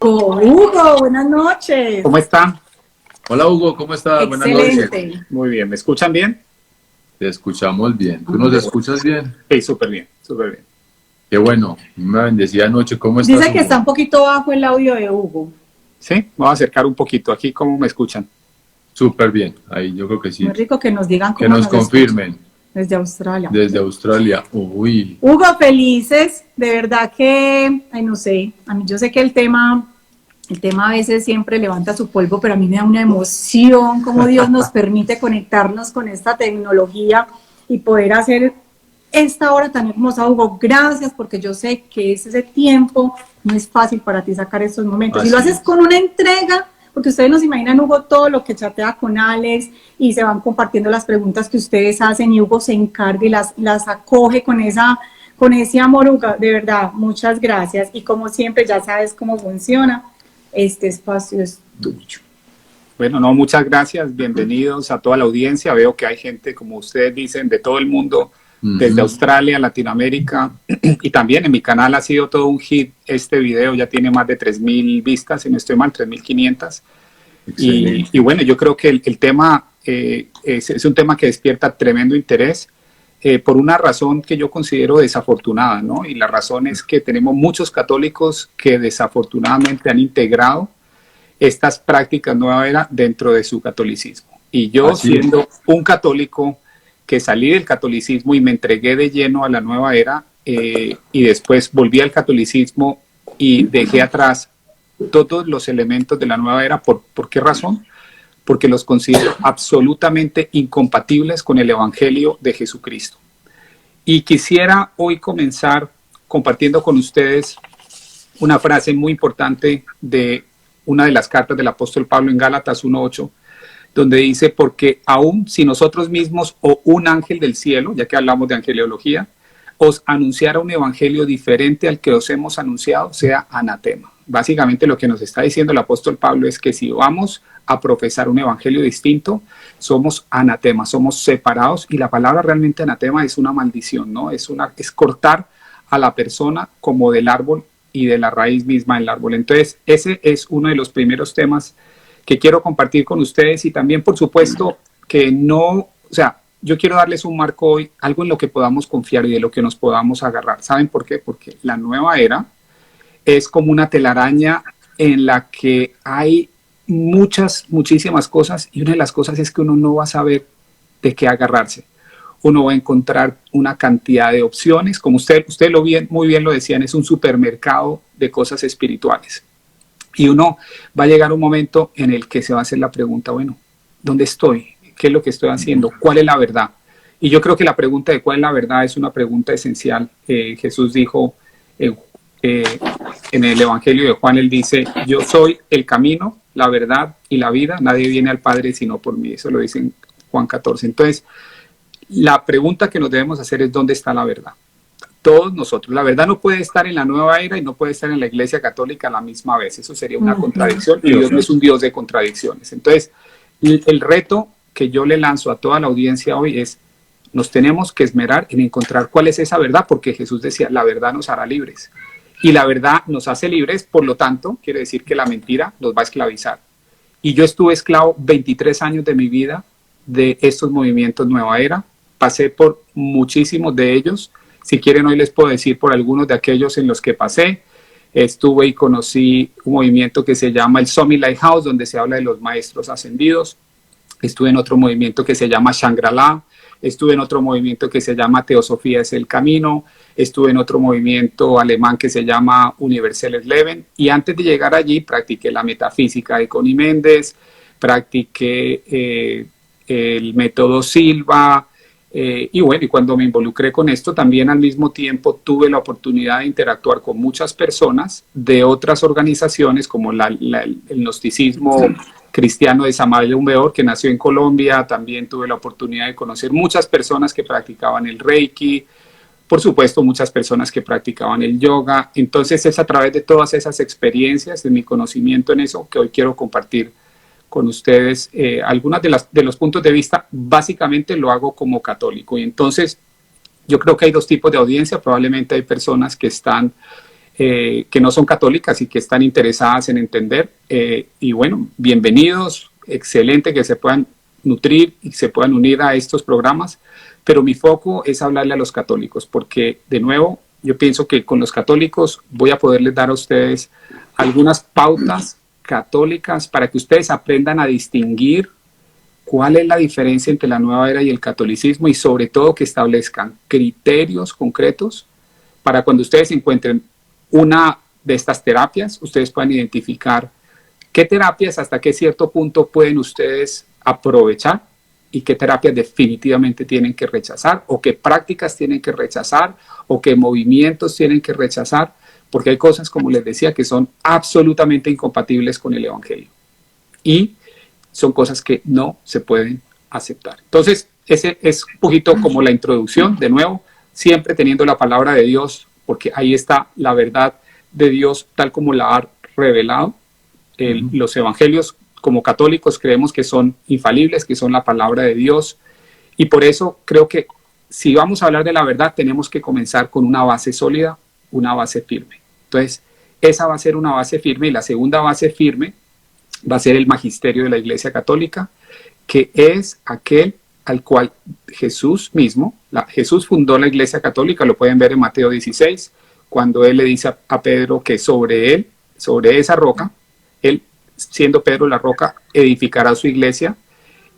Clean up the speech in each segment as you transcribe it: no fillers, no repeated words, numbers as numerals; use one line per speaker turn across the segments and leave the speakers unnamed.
Hugo, buenas noches.
¿Cómo están?
Hola Hugo, ¿cómo estás? Buenas noches.
Excelente.
Muy bien, ¿me escuchan bien?
Te escuchamos bien. ¿Tú nos escuchas bien?
Sí, súper bien, súper bien.
Qué bueno. Una bendecida noche. ¿Cómo estás,
Dice que está
Hugo?
un poquito bajo el audio de Hugo.
Sí, me voy a acercar un poquito aquí, ¿cómo me escuchan?
Súper bien. Ahí yo creo que
Muy
sí.
rico que nos digan
Que
cómo
nos
nos escuchan
confirmen
desde Australia.
desde Australia. Uy,
Hugo, felices. De verdad que, ay, no sé, a mí yo sé que el tema a veces siempre levanta su polvo, pero a mí me da una emoción cómo Dios nos permite conectarnos con esta tecnología y poder hacer esta hora tan hermosa. Hugo, gracias, porque yo sé que ese tiempo no es fácil para ti sacar estos momentos. Y lo
así
haces
es.
con una entrega, porque ustedes nos imaginan, Hugo, todo lo que chatea con Alex y se van compartiendo las preguntas que ustedes hacen y Hugo se encarga y las acoge con ese amor, Hugo. De verdad, muchas gracias. Y como siempre, ya sabes cómo funciona. Este espacio es tuyo.
Bueno, no, muchas gracias, bienvenidos a toda la audiencia. Veo que hay gente, como ustedes dicen, de todo el mundo, desde
Ujú.
Australia, Latinoamérica, y también en mi canal ha sido todo un hit. Este video ya tiene más de 3.000 vistas, si no estoy mal, 3.500. Y
Excelente.
bueno, yo creo que el tema es un tema que despierta tremendo interés por una razón que yo considero desafortunada, ¿no? Y la razón es que tenemos muchos católicos que desafortunadamente han integrado estas prácticas nueva era dentro de su catolicismo. Y yo,
Así es.
siendo un católico que salí del catolicismo y me entregué de lleno a la nueva era, y después volví al catolicismo y dejé atrás todos los elementos de la nueva era. ¿Por qué razón? Porque los considero absolutamente incompatibles con el Evangelio de Jesucristo. Y quisiera hoy comenzar compartiendo con ustedes una frase muy importante de una de las cartas del apóstol Pablo en Gálatas 1:8, donde dice: porque aún si nosotros mismos o un ángel del cielo, ya que hablamos de angeliología, os anunciara un evangelio diferente al que os hemos anunciado, sea anatema. Básicamente lo que nos está diciendo el apóstol Pablo es que si vamos a profesar un evangelio distinto, somos anatema, somos separados, y la palabra realmente anatema es una maldición, ¿no? Es cortar a la persona como del árbol y de la raíz misma del árbol. Entonces, ese es uno de los primeros temas que quiero compartir con ustedes, y también, por supuesto, que no, o sea, yo quiero darles un marco hoy, algo en lo que podamos confiar y de lo que nos podamos agarrar. ¿Saben por qué? Porque la nueva era es como una telaraña en la que hay muchísimas cosas, y una de las cosas es que uno no va a saber de qué agarrarse. Uno va a encontrar una cantidad de opciones, como usted muy bien lo decían, es un supermercado de cosas espirituales. Y uno va a llegar un momento en el que se va a hacer la pregunta: bueno, ¿dónde estoy? ¿Qué es lo que estoy haciendo? ¿Cuál es la verdad? Y yo creo que la pregunta de cuál es la verdad es una pregunta esencial. Jesús dijo en, eh, en el Evangelio de Juan, él dice: yo soy el camino, la verdad y la vida, nadie viene al Padre sino por mí. Eso lo dice en Juan 14. Entonces, la pregunta que nos debemos hacer es: ¿dónde está la verdad? Todos nosotros. La verdad no puede estar en la nueva era y no puede estar en la Iglesia Católica a la misma vez. Eso sería una contradicción, y Dios no es un Dios de contradicciones. Entonces, el reto que yo le lanzo a toda la audiencia hoy es: nos tenemos que esmerar en encontrar cuál es esa verdad, porque Jesús decía: la verdad nos hará libres. Y la verdad nos hace libres, por lo tanto, quiere decir que la mentira nos va a esclavizar. Y yo estuve esclavo 23 años de mi vida de estos movimientos nueva era. Pasé por muchísimos de ellos. Si quieren, hoy les puedo decir por algunos de aquellos en los que pasé. Estuve y conocí un movimiento que se llama el Summit Lighthouse, donde se habla de los maestros ascendidos. Estuve en otro movimiento que se llama Shangri-La. Estuve en otro movimiento que se llama Teosofía es el Camino. Estuve en otro movimiento alemán que se llama Universalis Leben. Y antes de llegar allí, practiqué la metafísica de Connie Méndez, practiqué el método Silva. Y bueno, y cuando me involucré con esto, también al mismo tiempo tuve la oportunidad de interactuar con muchas personas de otras organizaciones, como el gnosticismo cristiano de Samael Aumeor, que nació en Colombia. También tuve la oportunidad de conocer muchas personas que practicaban el Reiki, por supuesto muchas personas que practicaban el yoga. Entonces es a través de todas esas experiencias, de mi conocimiento en eso, que hoy quiero compartir con ustedes algunas de los puntos de vista. Básicamente lo hago como católico, y entonces yo creo que hay dos tipos de audiencia. Probablemente hay personas que están que no son católicas y que están interesadas en entender. Y bueno, bienvenidos, excelente que se puedan nutrir y se puedan unir a estos programas, pero mi foco es hablarle a los católicos, porque de nuevo yo pienso que con los católicos voy a poderles dar a ustedes algunas pautas católicas para que ustedes aprendan a distinguir cuál es la diferencia entre la nueva era y el catolicismo, y sobre todo que establezcan criterios concretos para cuando ustedes encuentren una de estas terapias, ustedes puedan identificar qué terapias hasta qué cierto punto pueden ustedes aprovechar y qué terapias definitivamente tienen que rechazar, o qué prácticas tienen que rechazar, o qué movimientos tienen que rechazar, porque hay cosas, como les decía, que son absolutamente incompatibles con el Evangelio y son cosas que no se pueden aceptar. Entonces, ese es un poquito como la introducción, de nuevo, siempre teniendo la palabra de Dios, porque ahí está la verdad de Dios tal como la ha revelado. Los evangelios como católicos creemos que son infalibles, que son la palabra de Dios, y por eso creo que si vamos a hablar de la verdad tenemos que comenzar con una base sólida, una base firme. Entonces, esa va a ser una base firme, y la segunda base firme va a ser el magisterio de la Iglesia Católica, que es aquel al cual Jesús mismo, Jesús fundó la Iglesia Católica, lo pueden ver en Mateo 16, cuando él le dice a Pedro que sobre él, sobre esa roca, él, siendo Pedro la roca, edificará su iglesia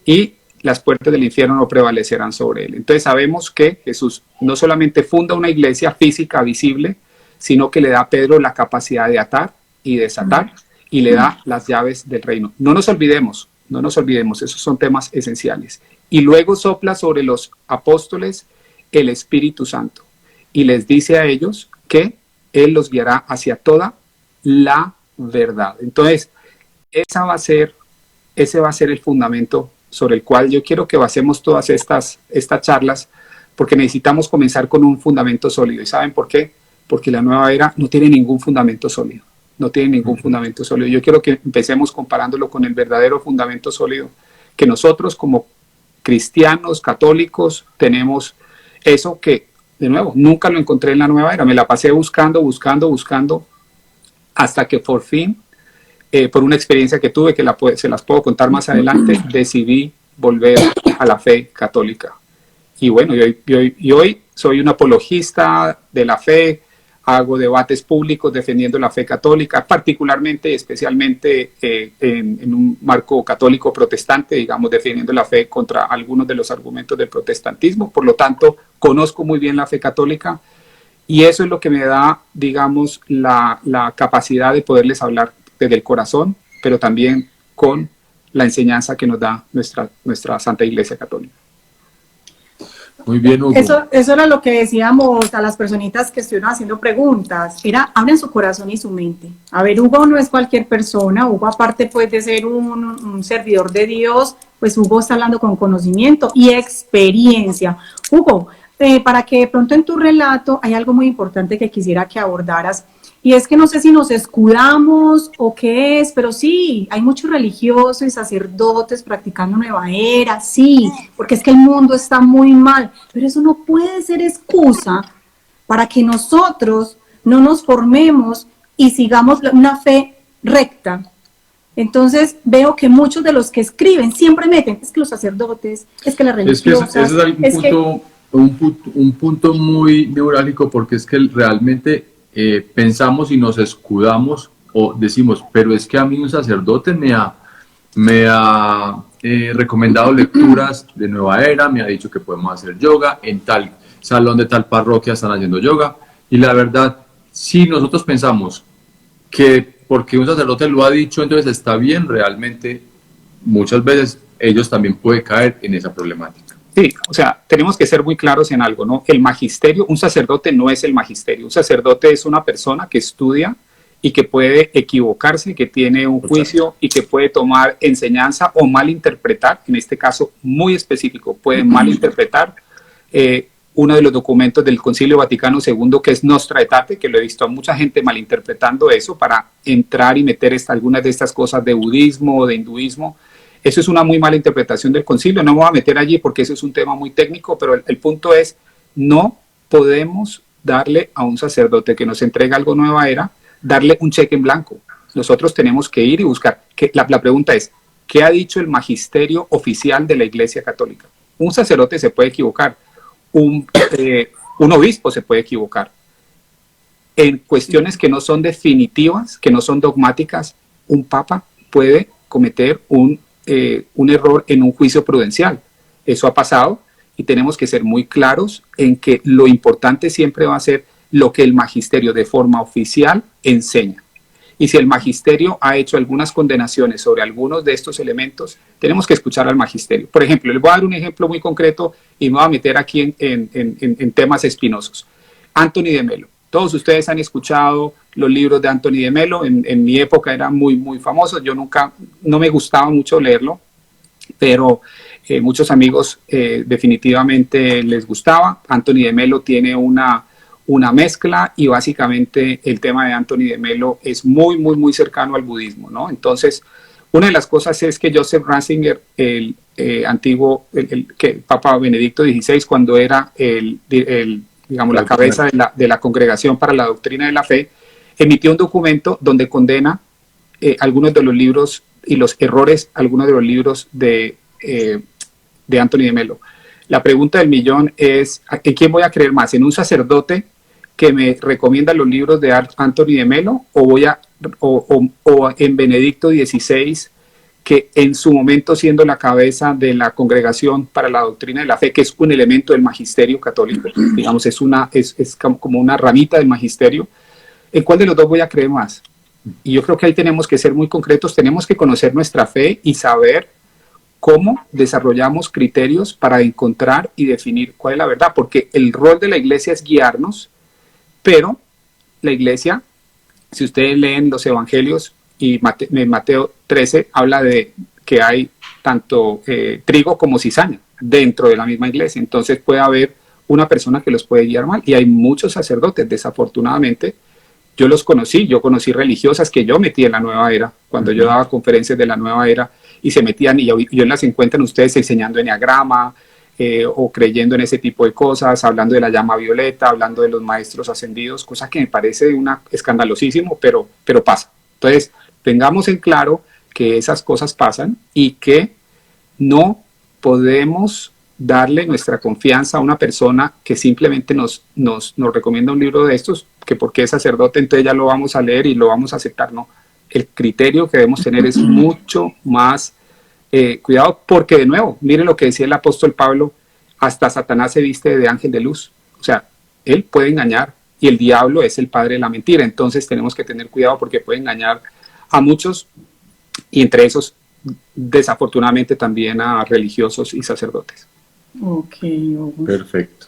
y las puertas del infierno no prevalecerán sobre él. Entonces sabemos que Jesús no solamente funda una iglesia física, visible, sino que le da a Pedro la capacidad de atar y desatar, y le da las llaves del reino. No nos olvidemos, esos son temas esenciales. Y luego sopla sobre los apóstoles el Espíritu Santo y les dice a ellos que Él los guiará hacia toda la verdad. Entonces, ese va a ser el fundamento sobre el cual yo quiero que basemos todas estas charlas, porque necesitamos comenzar con un fundamento sólido. ¿Y saben por qué? Porque la nueva era no tiene ningún fundamento sólido. No tiene ningún fundamento sólido. Yo quiero que empecemos comparándolo con el verdadero fundamento sólido, que nosotros como cristianos, católicos, tenemos eso que, de nuevo, nunca lo encontré en la nueva era. Me la pasé buscando, hasta que por fin, por una experiencia que tuve, que se las puedo contar más adelante, decidí volver a la fe católica. Y bueno, y hoy soy un apologista de la fe, hago debates públicos defendiendo la fe católica, particularmente, especialmente en un marco católico protestante, digamos, defendiendo la fe contra algunos de los argumentos del protestantismo. Por lo tanto, conozco muy bien la fe católica, y eso es lo que me da, digamos, la capacidad de poderles hablar desde el corazón, pero también con la enseñanza que nos da nuestra Santa Iglesia Católica.
Muy bien, Hugo.
Eso era lo que decíamos a las personitas que estuvieron haciendo preguntas. Abren su corazón y su mente. A ver, Hugo no es cualquier persona. Hugo, aparte pues de ser un servidor de Dios, pues Hugo está hablando con conocimiento y experiencia. Hugo, para que de pronto en tu relato hay algo muy importante que quisiera que abordaras, y es que no sé si nos escudamos o qué es, pero sí, hay muchos religiosos y sacerdotes practicando nueva era, sí, porque es que el mundo está muy mal, pero eso no puede ser excusa para que nosotros no nos formemos y sigamos una fe recta. Entonces veo que muchos de los que escriben siempre meten, es que los sacerdotes, es que las religiosas...
Es que un punto muy neurálgico, porque es que realmente... pensamos y nos escudamos o decimos, pero es que a mí un sacerdote me ha recomendado lecturas de nueva era, me ha dicho que podemos hacer yoga, en tal salón de tal parroquia están haciendo yoga, y la verdad, si nosotros pensamos que porque un sacerdote lo ha dicho, entonces está bien, realmente muchas veces ellos también pueden caer en esa problemática.
Sí, o sea, tenemos que ser muy claros en algo, ¿no? El magisterio, un sacerdote no es el magisterio. Un sacerdote es una persona que estudia y que puede equivocarse, que tiene un juicio y que puede tomar enseñanza o malinterpretar, en este caso muy específico, puede malinterpretar uno de los documentos del Concilio Vaticano II, que es Nostra Aetate, que lo he visto a mucha gente malinterpretando eso para entrar y meter algunas de estas cosas de budismo o de hinduismo. Eso es una muy mala interpretación del concilio, no me voy a meter allí porque eso es un tema muy técnico, pero el punto es, no podemos darle a un sacerdote que nos entrega algo nueva era, darle un cheque en blanco. Nosotros tenemos que ir y buscar. La pregunta es, ¿qué ha dicho el magisterio oficial de la Iglesia Católica? Un sacerdote se puede equivocar, un obispo se puede equivocar. En cuestiones que no son definitivas, que no son dogmáticas, un papa puede cometer un error en un juicio prudencial. Eso ha pasado y tenemos que ser muy claros en que lo importante siempre va a ser lo que el magisterio de forma oficial enseña. Y si el magisterio ha hecho algunas condenaciones sobre algunos de estos elementos, tenemos que escuchar al magisterio. Por ejemplo, les voy a dar un ejemplo muy concreto y me voy a meter aquí en temas espinosos. Anthony de Melo. Todos ustedes han escuchado los libros de Anthony de Melo. En mi época era muy famoso. Yo no me gustaba mucho leerlo, pero muchos amigos definitivamente les gustaba. Anthony de Melo tiene una mezcla y básicamente el tema de Anthony de Melo es muy cercano al budismo, ¿no? Entonces, una de las cosas es que Joseph Ratzinger, el Papa Benedicto XVI, cuando era digamos, la cabeza de la Congregación para la Doctrina de la Fe, emitió un documento donde condena algunos de los libros y los errores, algunos de los libros de Anthony de Melo. La pregunta del millón es, ¿en quién voy a creer más? ¿En un sacerdote que me recomienda los libros de Anthony de Melo o en Benedicto XVI, que en su momento siendo la cabeza de la Congregación para la Doctrina de la Fe, que es un elemento del magisterio católico, digamos, es como una ramita del magisterio? ¿En cuál de los dos voy a creer más? Y yo creo que ahí tenemos que ser muy concretos, tenemos que conocer nuestra fe y saber cómo desarrollamos criterios para encontrar y definir cuál es la verdad, porque el rol de la Iglesia es guiarnos, pero la Iglesia, si ustedes leen los Evangelios, y en Mateo 13 habla de que hay tanto trigo como cizaña dentro de la misma Iglesia, entonces puede haber una persona que los puede guiar mal, y hay muchos sacerdotes, desafortunadamente. Yo conocí religiosas que yo metí en la nueva era, cuando yo daba conferencias de la nueva era, y se metían, y yo las encuentro en ustedes enseñando eneagrama, o creyendo en ese tipo de cosas, hablando de la llama violeta, hablando de los maestros ascendidos, cosa que me parece escandalosísimo, pero pasa. Entonces, tengamos en claro que esas cosas pasan y que no podemos darle nuestra confianza a una persona que simplemente nos recomienda un libro de estos, que porque es sacerdote, entonces ya lo vamos a leer y lo vamos a aceptar. No, el criterio que debemos tener es mucho más cuidado, porque de nuevo, mire lo que decía el apóstol Pablo, hasta Satanás se viste de ángel de luz, o sea, él puede engañar y el diablo es el padre de la mentira, entonces tenemos que tener cuidado porque puede engañar a muchos y entre esos desafortunadamente también a religiosos y sacerdotes.
Ok, Hugo.
Perfecto.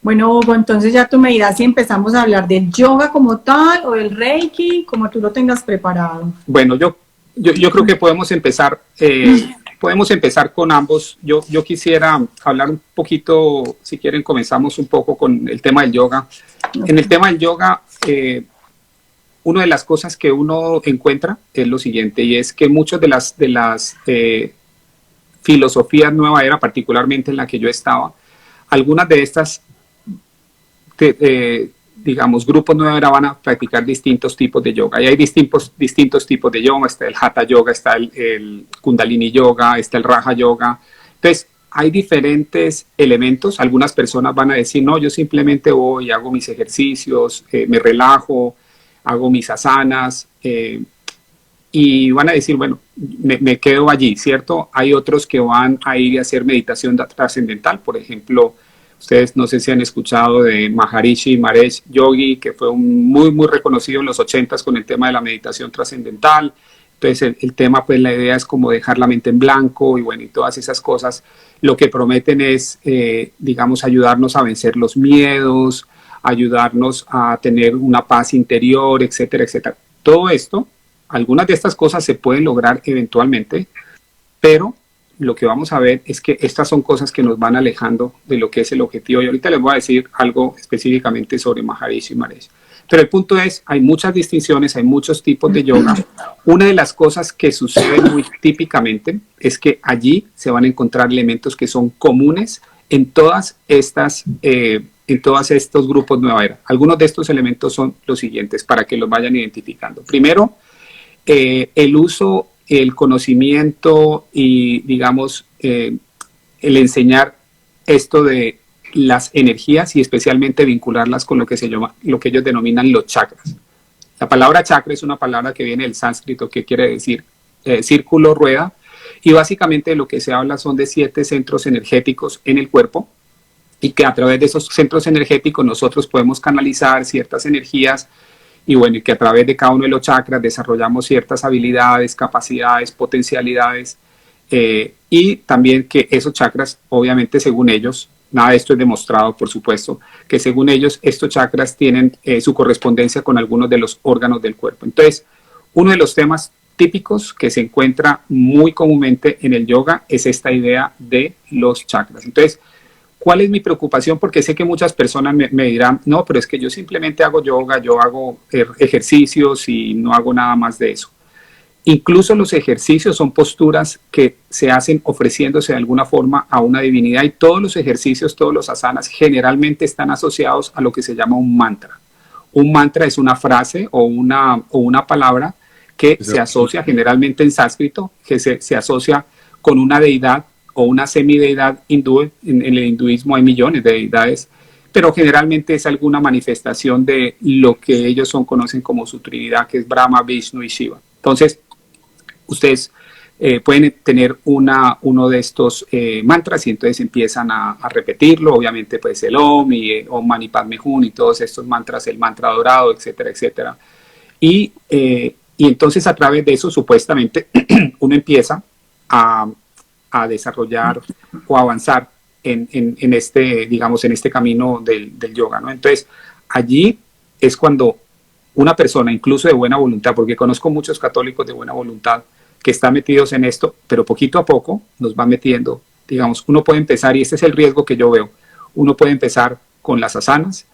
Bueno, Hugo, entonces ya tú me dirás si empezamos a hablar del yoga como tal o del Reiki, como tú lo tengas preparado.
Bueno, yo creo que podemos empezar con ambos. Yo quisiera hablar un poquito, si quieren comenzamos un poco con el tema del yoga. En el tema del yoga, una de las cosas que uno encuentra es lo siguiente, y es que muchas de las filosofías nueva era, particularmente en la que yo estaba, algunas de estas digamos, grupos nueva era van a practicar distintos tipos de yoga. Y hay distintos tipos de yoga. Está el Hatha Yoga, está el Kundalini Yoga, está el Raja Yoga. Entonces, hay diferentes elementos. Algunas personas van a decir, no, yo simplemente voy, hago mis ejercicios, me relajo, hago mis asanas, y van a decir, bueno, me quedo allí, ¿cierto? Hay otros que van a ir a hacer meditación trascendental, por ejemplo. Ustedes no sé si han escuchado de Maharishi Mahesh Yogi, que fue muy reconocido en los 80s con el tema de la meditación trascendental. Entonces el tema, pues la idea es como dejar la mente en blanco y bueno, y todas esas cosas. Lo que prometen es, digamos, ayudarnos a vencer los miedos, ayudarnos a tener una paz interior, etcétera, etcétera. Todo esto, algunas de estas cosas se pueden lograr eventualmente, pero lo que vamos a ver es que estas son cosas que nos van alejando de lo que es el objetivo. Y ahorita les voy a decir algo específicamente sobre Maharishi Mahesh. Pero el punto es, hay muchas distinciones, hay muchos tipos de yoga. Una de las cosas que sucede muy típicamente es que allí se van a encontrar elementos que son comunes en todas estas en todos estos grupos Nueva Era. Algunos de estos elementos son los siguientes para que los vayan identificando. Primero, el uso, el conocimiento y, digamos, el enseñar esto de las energías y especialmente vincularlas con lo que ellos denominan los chakras. La palabra chakra es una palabra que viene del sánscrito que quiere decir círculo, rueda, y básicamente lo que se habla son de 7 centros energéticos en el cuerpo y que a través de esos centros energéticos nosotros podemos canalizar ciertas energías y bueno, y que a través de cada uno de los chakras desarrollamos ciertas habilidades, capacidades, potencialidades y también que esos chakras, obviamente según ellos, nada de esto es demostrado por supuesto, que según ellos estos chakras tienen su correspondencia con algunos de los órganos del cuerpo. Entonces, uno de los temas típicos que se encuentra muy comúnmente en el yoga es esta idea de los chakras. Entonces, ¿cuál es mi preocupación? Porque sé que muchas personas me dirán, no, pero es que yo simplemente hago yoga, yo hago ejercicios y no hago nada más de eso. Incluso los ejercicios son posturas que se hacen ofreciéndose de alguna forma a una divinidad y todos los ejercicios, todos los asanas generalmente están asociados a lo que se llama un mantra. Un mantra es una frase o una palabra que se asocia generalmente en sánscrito, que se asocia con una deidad o una semideidad hindú. En el hinduismo hay millones de deidades, pero generalmente es alguna manifestación de lo que ellos conocen como su trinidad, que es Brahma, Vishnu y Shiva. Entonces, ustedes pueden tener uno de estos mantras y entonces empiezan a repetirlo, obviamente pues el Om y Om Mani Padme Hum y todos estos mantras, el mantra dorado, etcétera, etcétera. Y entonces a través de eso supuestamente uno empieza a desarrollar o avanzar en este camino del yoga, ¿no? Entonces allí es cuando una persona, incluso de buena voluntad, porque conozco muchos católicos de buena voluntad que están metidos en esto, pero poquito a poco nos va metiendo, digamos, uno puede empezar, y este es el riesgo que yo veo, uno puede empezar con las asanas,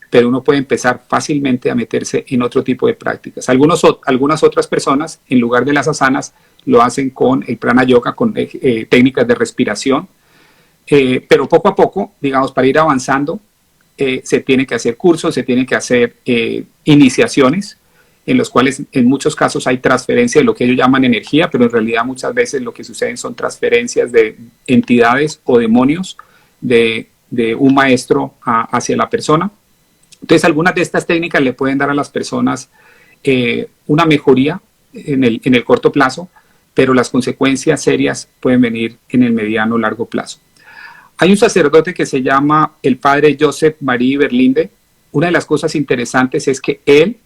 pero uno puede empezar fácilmente a meterse en otro tipo de prácticas. Algunas otras personas, en lugar de las asanas, lo hacen con el prana yoga, con técnicas de respiración, pero poco a poco, digamos, para ir avanzando, se tiene que hacer cursos, se tienen que hacer iniciaciones, en los cuales en muchos casos hay transferencia de lo que ellos llaman energía, pero en realidad muchas veces lo que suceden son transferencias de entidades o demonios de un maestro hacia la persona. Entonces, algunas de estas técnicas le pueden dar a las personas una mejoría en el corto plazo, pero las consecuencias serias pueden venir en el mediano o largo plazo. Hay un sacerdote que se llama el padre Joseph Marie Berlinde. Una de las cosas interesantes es que él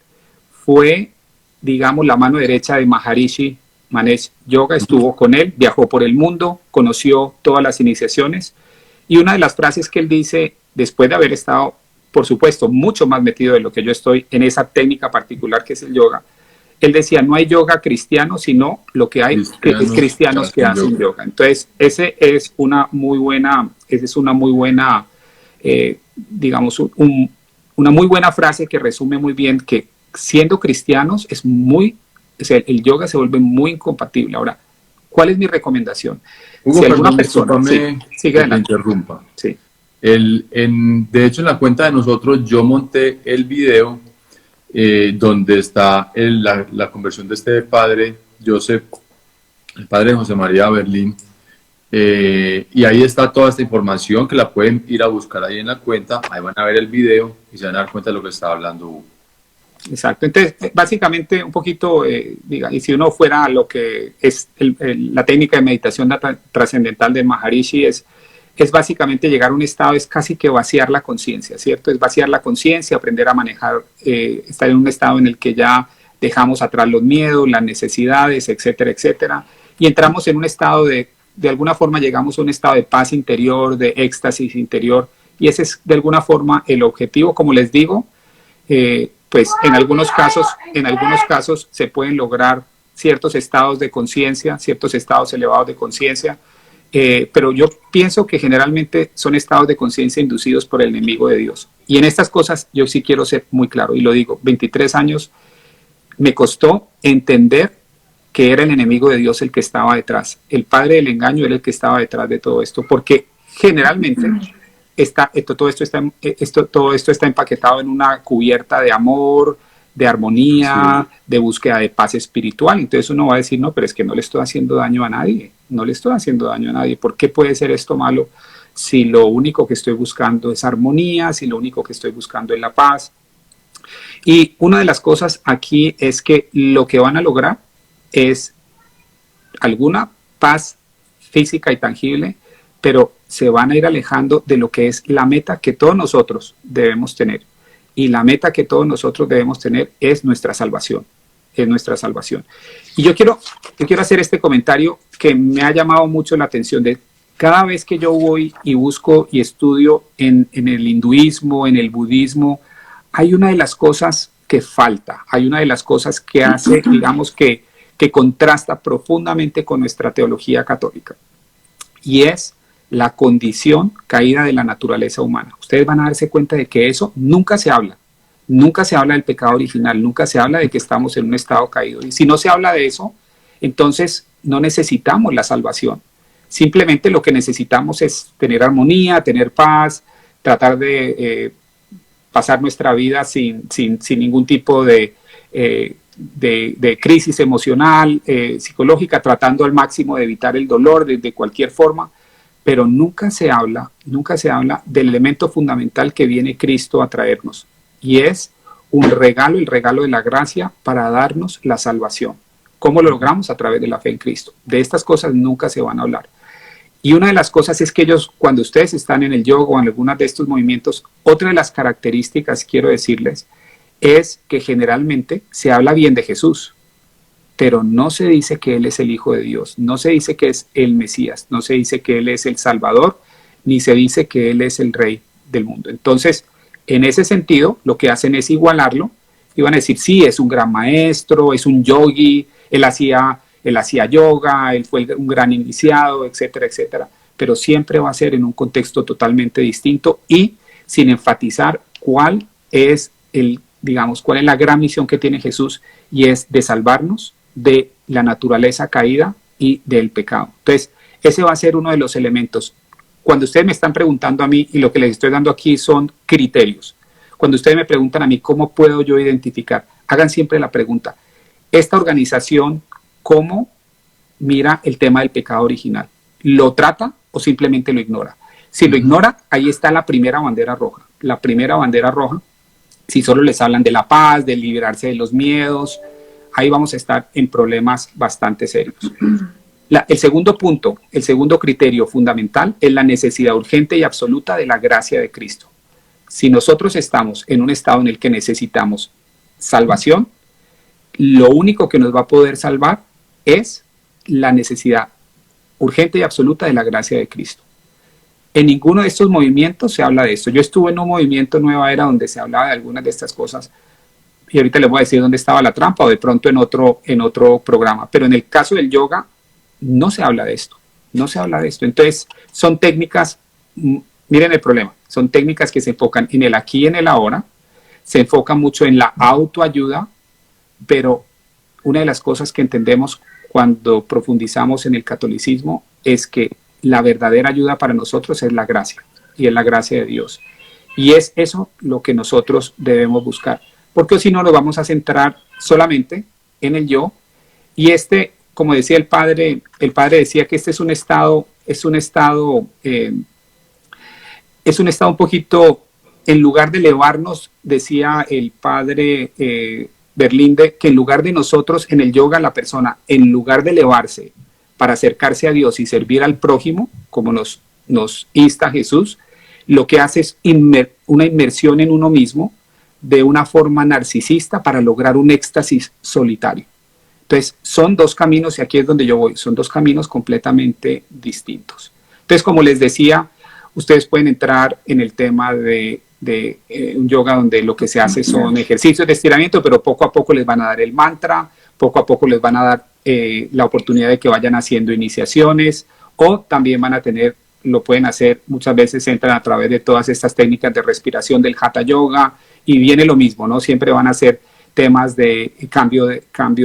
fue, digamos, la mano derecha de Maharishi Mahesh Yoga, estuvo con él, viajó por el mundo, conoció todas las iniciaciones, y una de las frases que él dice, después de haber estado, por supuesto, mucho más metido de lo que yo estoy en esa técnica particular que es el yoga, él decía, no hay yoga cristiano, sino lo que hay es cristianos que hacen yoga. Entonces, esa es una muy buena, digamos, una muy buena frase que resume muy bien que siendo cristianos el yoga se vuelve muy incompatible. Ahora, ¿cuál es mi recomendación?
Hugo,
si alguna
persona,
persona sigue
que te interrumpa.
Sí.
De hecho, en la cuenta de nosotros yo monté el video donde está la conversión de este padre Joseph, el padre José María Berlín, y ahí está toda esta información que la pueden ir a buscar ahí en la cuenta, ahí van a ver el video y se van a dar cuenta de lo que está hablando Hugo.
Exacto, entonces básicamente un poquito, y si uno fuera a lo que es la técnica de meditación trascendental de Maharishi, es básicamente llegar a un estado, es casi que vaciar la conciencia, ¿cierto? Es vaciar la conciencia, aprender a manejar, estar en un estado en el que ya dejamos atrás los miedos, las necesidades, etcétera, etcétera, y entramos en un estado de alguna forma llegamos a un estado de paz interior, de éxtasis interior, y ese es de alguna forma el objetivo, como les digo. Pues en algunos casos se pueden lograr ciertos estados de conciencia, ciertos estados elevados de conciencia, pero yo pienso que generalmente son estados de conciencia inducidos por el enemigo de Dios. Y en estas cosas yo sí quiero ser muy claro, y lo digo, 23 años me costó entender que era el enemigo de Dios el que estaba detrás. El padre del engaño era el que estaba detrás de todo esto, porque generalmente todo esto está empaquetado en una cubierta de amor, de armonía, sí, de búsqueda de paz espiritual. Entonces uno va a decir, no, pero es que no le estoy haciendo daño a nadie, no le estoy haciendo daño a nadie. ¿Por qué puede ser esto malo si lo único que estoy buscando es armonía, si lo único que estoy buscando es la paz? Y una de las cosas aquí es que lo que van a lograr es alguna paz física y tangible, pero se van a ir alejando de lo que es la meta que todos nosotros debemos tener. Y la meta que todos nosotros debemos tener es nuestra salvación. Es nuestra salvación. Y yo quiero hacer este comentario que me ha llamado mucho la atención. De cada vez que yo voy y busco y estudio en el hinduismo, en el budismo, hay una de las cosas que falta, hay una de las cosas que hace, digamos, que contrasta profundamente con nuestra teología católica. Y es la condición caída de la naturaleza humana. Ustedes van a darse cuenta de que eso nunca se habla. Nunca se habla del pecado original, nunca se habla de que estamos en un estado caído. Y si no se habla de eso, entonces no necesitamos la salvación. Simplemente lo que necesitamos es tener armonía, tener paz, tratar de pasar nuestra vida sin ningún tipo de crisis emocional, psicológica, tratando al máximo de evitar el dolor de cualquier forma. Pero nunca se habla del elemento fundamental que viene Cristo a traernos, y es un regalo, el regalo de la gracia para darnos la salvación. ¿Cómo lo logramos? A través de la fe en Cristo. De estas cosas nunca se van a hablar. Y una de las cosas es que ellos, cuando ustedes están en el yoga o en algunos de estos movimientos, otra de las características, quiero decirles, es que generalmente se habla bien de Jesús, pero no se dice que Él es el Hijo de Dios, no se dice que es el Mesías, no se dice que Él es el Salvador, ni se dice que Él es el Rey del mundo. Entonces, en ese sentido, lo que hacen es igualarlo y van a decir, sí, es un gran maestro, es un yogi, él hacía yoga, él fue un gran iniciado, etcétera, etcétera, pero siempre va a ser en un contexto totalmente distinto y sin enfatizar cuál es la gran misión que tiene Jesús, y es de salvarnos de la naturaleza caída y del pecado. Entonces, ese va a ser uno de los elementos. Cuando ustedes me están preguntando a mí, y lo que les estoy dando aquí son criterios, cuando ustedes me preguntan a mí cómo puedo yo identificar, hagan siempre la pregunta, ¿esta organización cómo mira el tema del pecado original? ¿Lo trata o simplemente lo ignora? Si lo ignora, ahí está la primera bandera roja. La primera bandera roja, si solo les hablan de la paz, de liberarse de los miedos, ahí vamos a estar en problemas bastante serios. El segundo punto, el segundo criterio fundamental es la necesidad urgente y absoluta de la gracia de Cristo. Si nosotros estamos en un estado en el que necesitamos salvación, lo único que nos va a poder salvar es la necesidad urgente y absoluta de la gracia de Cristo. En ninguno de estos movimientos se habla de esto. Yo estuve en un movimiento Nueva Era donde se hablaba de algunas de estas cosas, y ahorita les voy a decir dónde estaba la trampa, o de pronto en otro programa. Pero en el caso del yoga no se habla de esto, no se habla de esto. Entonces son técnicas, miren el problema, son técnicas que se enfocan en el aquí y en el ahora, se enfocan mucho en la autoayuda, pero una de las cosas que entendemos cuando profundizamos en el catolicismo es que la verdadera ayuda para nosotros es la gracia, y es la gracia de Dios. Y es eso lo que nosotros debemos buscar, porque si no nos vamos a centrar solamente en el yo, y como decía el padre decía que este es un estado un poquito, en lugar de elevarnos, decía el padre Berlinde, que en lugar de nosotros en el yoga, la persona, en lugar de elevarse para acercarse a Dios y servir al prójimo, como nos insta Jesús, lo que hace es una inmersión en uno mismo de una forma narcisista para lograr un éxtasis solitario. Entonces, son dos caminos, y aquí es donde yo voy, son dos caminos completamente distintos. Entonces, como les decía, ustedes pueden entrar en el tema de un yoga donde lo que se hace son ejercicios de estiramiento, pero poco a poco les van a dar el mantra, poco a poco les van a dar la oportunidad de que vayan haciendo iniciaciones, o también van a tener, lo pueden hacer, muchas veces entran a través de todas estas técnicas de respiración del Hatha Yoga, y viene lo mismo, ¿no? Siempre van a ser temas de cambio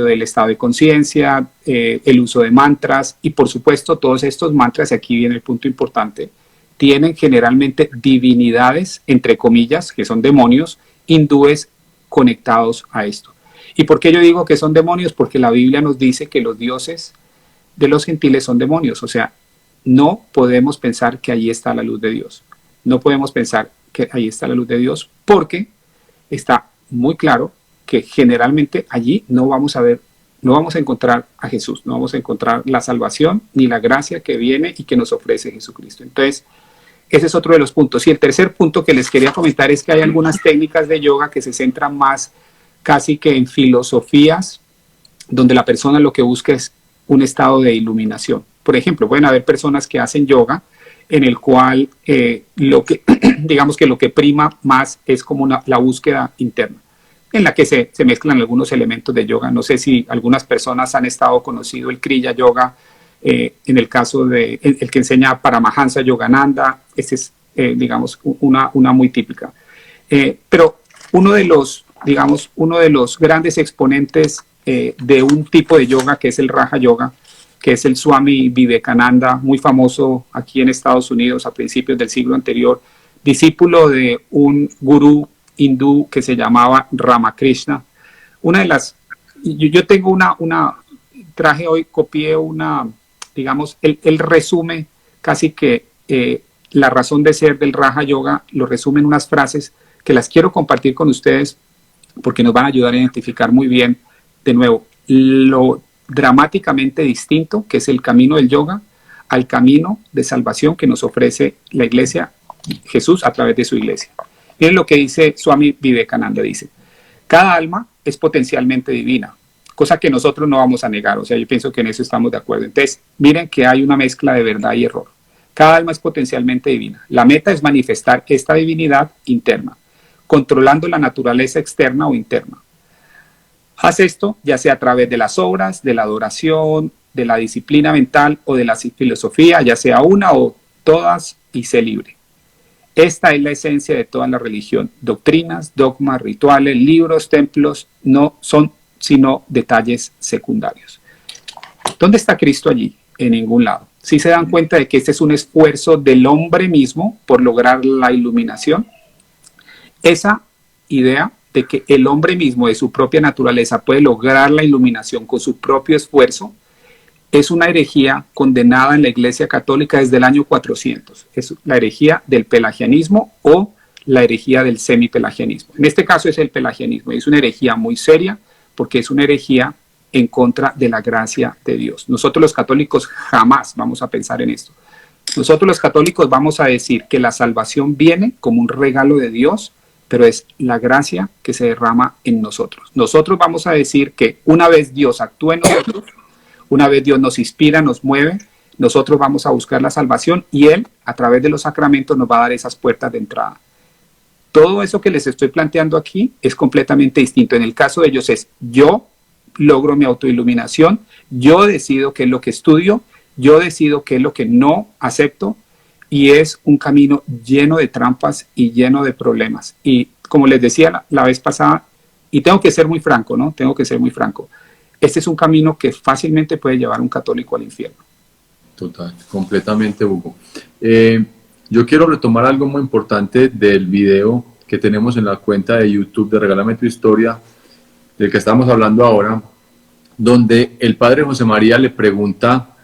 del estado de conciencia, el uso de mantras, y por supuesto todos estos mantras, y aquí viene el punto importante, tienen generalmente divinidades, entre comillas, que son demonios hindúes conectados a esto. ¿Y por qué yo digo que son demonios? Porque la Biblia nos dice que los dioses de los gentiles son demonios. O sea, no podemos pensar que ahí está la luz de Dios. No podemos pensar que ahí está la luz de Dios porque está muy claro que generalmente allí no vamos a encontrar a Jesús, no vamos a encontrar la salvación ni la gracia que viene y que nos ofrece Jesucristo. Entonces, ese es otro de los puntos. Y el tercer punto que les quería comentar es que hay algunas técnicas de yoga que se centran más casi que en filosofías, donde la persona lo que busca es un estado de iluminación. Por ejemplo, pueden haber personas que hacen yoga en el cual digamos que lo que prima más es como la búsqueda interna, en la que se mezclan algunos elementos de yoga. No sé si algunas personas han estado conocido el Kriya Yoga, en el caso de el que enseña Paramahansa Yogananda. Este es, digamos, una muy típica. Pero uno de los grandes exponentes de un tipo de yoga que es el Raja Yoga, que es el Swami Vivekananda, muy famoso aquí en Estados Unidos a principios del siglo anterior, discípulo de un gurú hindú que se llamaba Ramakrishna. Yo tengo traje hoy, copié digamos, él resume casi que la razón de ser del Raja Yoga, lo resume en unas frases que las quiero compartir con ustedes porque nos van a ayudar a identificar muy bien, de nuevo, lo dramáticamente distinto que es el camino del yoga al camino de salvación que nos ofrece la iglesia, Jesús a través de su iglesia. Miren lo que dice Swami Vivekananda, dice: cada alma es potencialmente divina, cosa que nosotros no vamos a negar. O sea, yo pienso que en eso estamos de acuerdo. Entonces, miren que hay una mezcla de verdad y error. Cada alma es potencialmente divina. La meta es manifestar esta divinidad interna, controlando la naturaleza externa o interna. Haz esto ya sea a través de las obras, de la adoración, de la disciplina mental o de la filosofía, ya sea una o todas, y sé libre. Esta es la esencia de toda la religión. Doctrinas, dogmas, rituales, libros, templos no son sino detalles secundarios. ¿Dónde está Cristo allí? En ningún lado. ¿Sí se dan cuenta de que este es un esfuerzo del hombre mismo por lograr la iluminación? Esa idea de que el hombre mismo de su propia naturaleza puede lograr la iluminación con su propio esfuerzo es una herejía condenada en la Iglesia Católica desde el año 400. Es la herejía del pelagianismo o la herejía del semipelagianismo. En este caso es el pelagianismo y es una herejía muy seria porque es una herejía en contra de la gracia de Dios. Nosotros los católicos jamás vamos a pensar en esto. Nosotros los católicos vamos a decir que la salvación viene como un regalo de Dios, pero es la gracia que se derrama en nosotros. Nosotros vamos a decir que una vez Dios actúa en nosotros, una vez Dios nos inspira, nos mueve, nosotros vamos a buscar la salvación y Él, a través de los sacramentos, nos va a dar esas puertas de entrada. Todo eso que les estoy planteando aquí es completamente distinto. En el caso de ellos es: yo logro mi autoiluminación, yo decido qué es lo que estudio, yo decido qué es lo que no acepto, y es un camino lleno de trampas y lleno de problemas. Y como les decía la vez pasada, y tengo que ser muy franco, ¿no? Tengo que ser muy franco. Este es un camino que fácilmente puede llevar a un católico al infierno.
Total, completamente, Hugo. Yo quiero retomar algo muy importante del video que tenemos en la cuenta de YouTube de Regálame tu Historia, del que estamos hablando ahora, donde el padre José María le pregunta,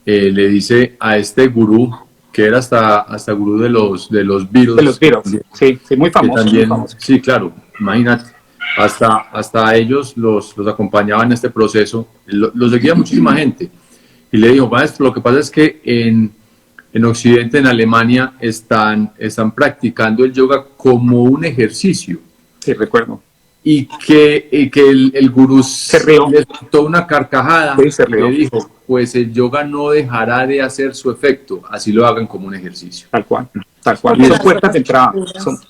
le dice a este gurú, que era hasta gurú de los virus.
De los virus, sí, muy famoso.
También,
muy famoso.
Sí, claro, imagínate, hasta ellos los acompañaban en este proceso, los seguía muchísima gente. Y le dijo: maestro, lo que pasa es que en Occidente, en Alemania, están practicando el yoga como un ejercicio.
Sí, recuerdo.
Y que el gurú
se rió,
le soltó una carcajada,
sí, se rió.
Le dijo: pues el yoga no dejará de hacer su efecto, así lo hagan como un ejercicio.
Tal cual, tal cual. Son puertas de entrada.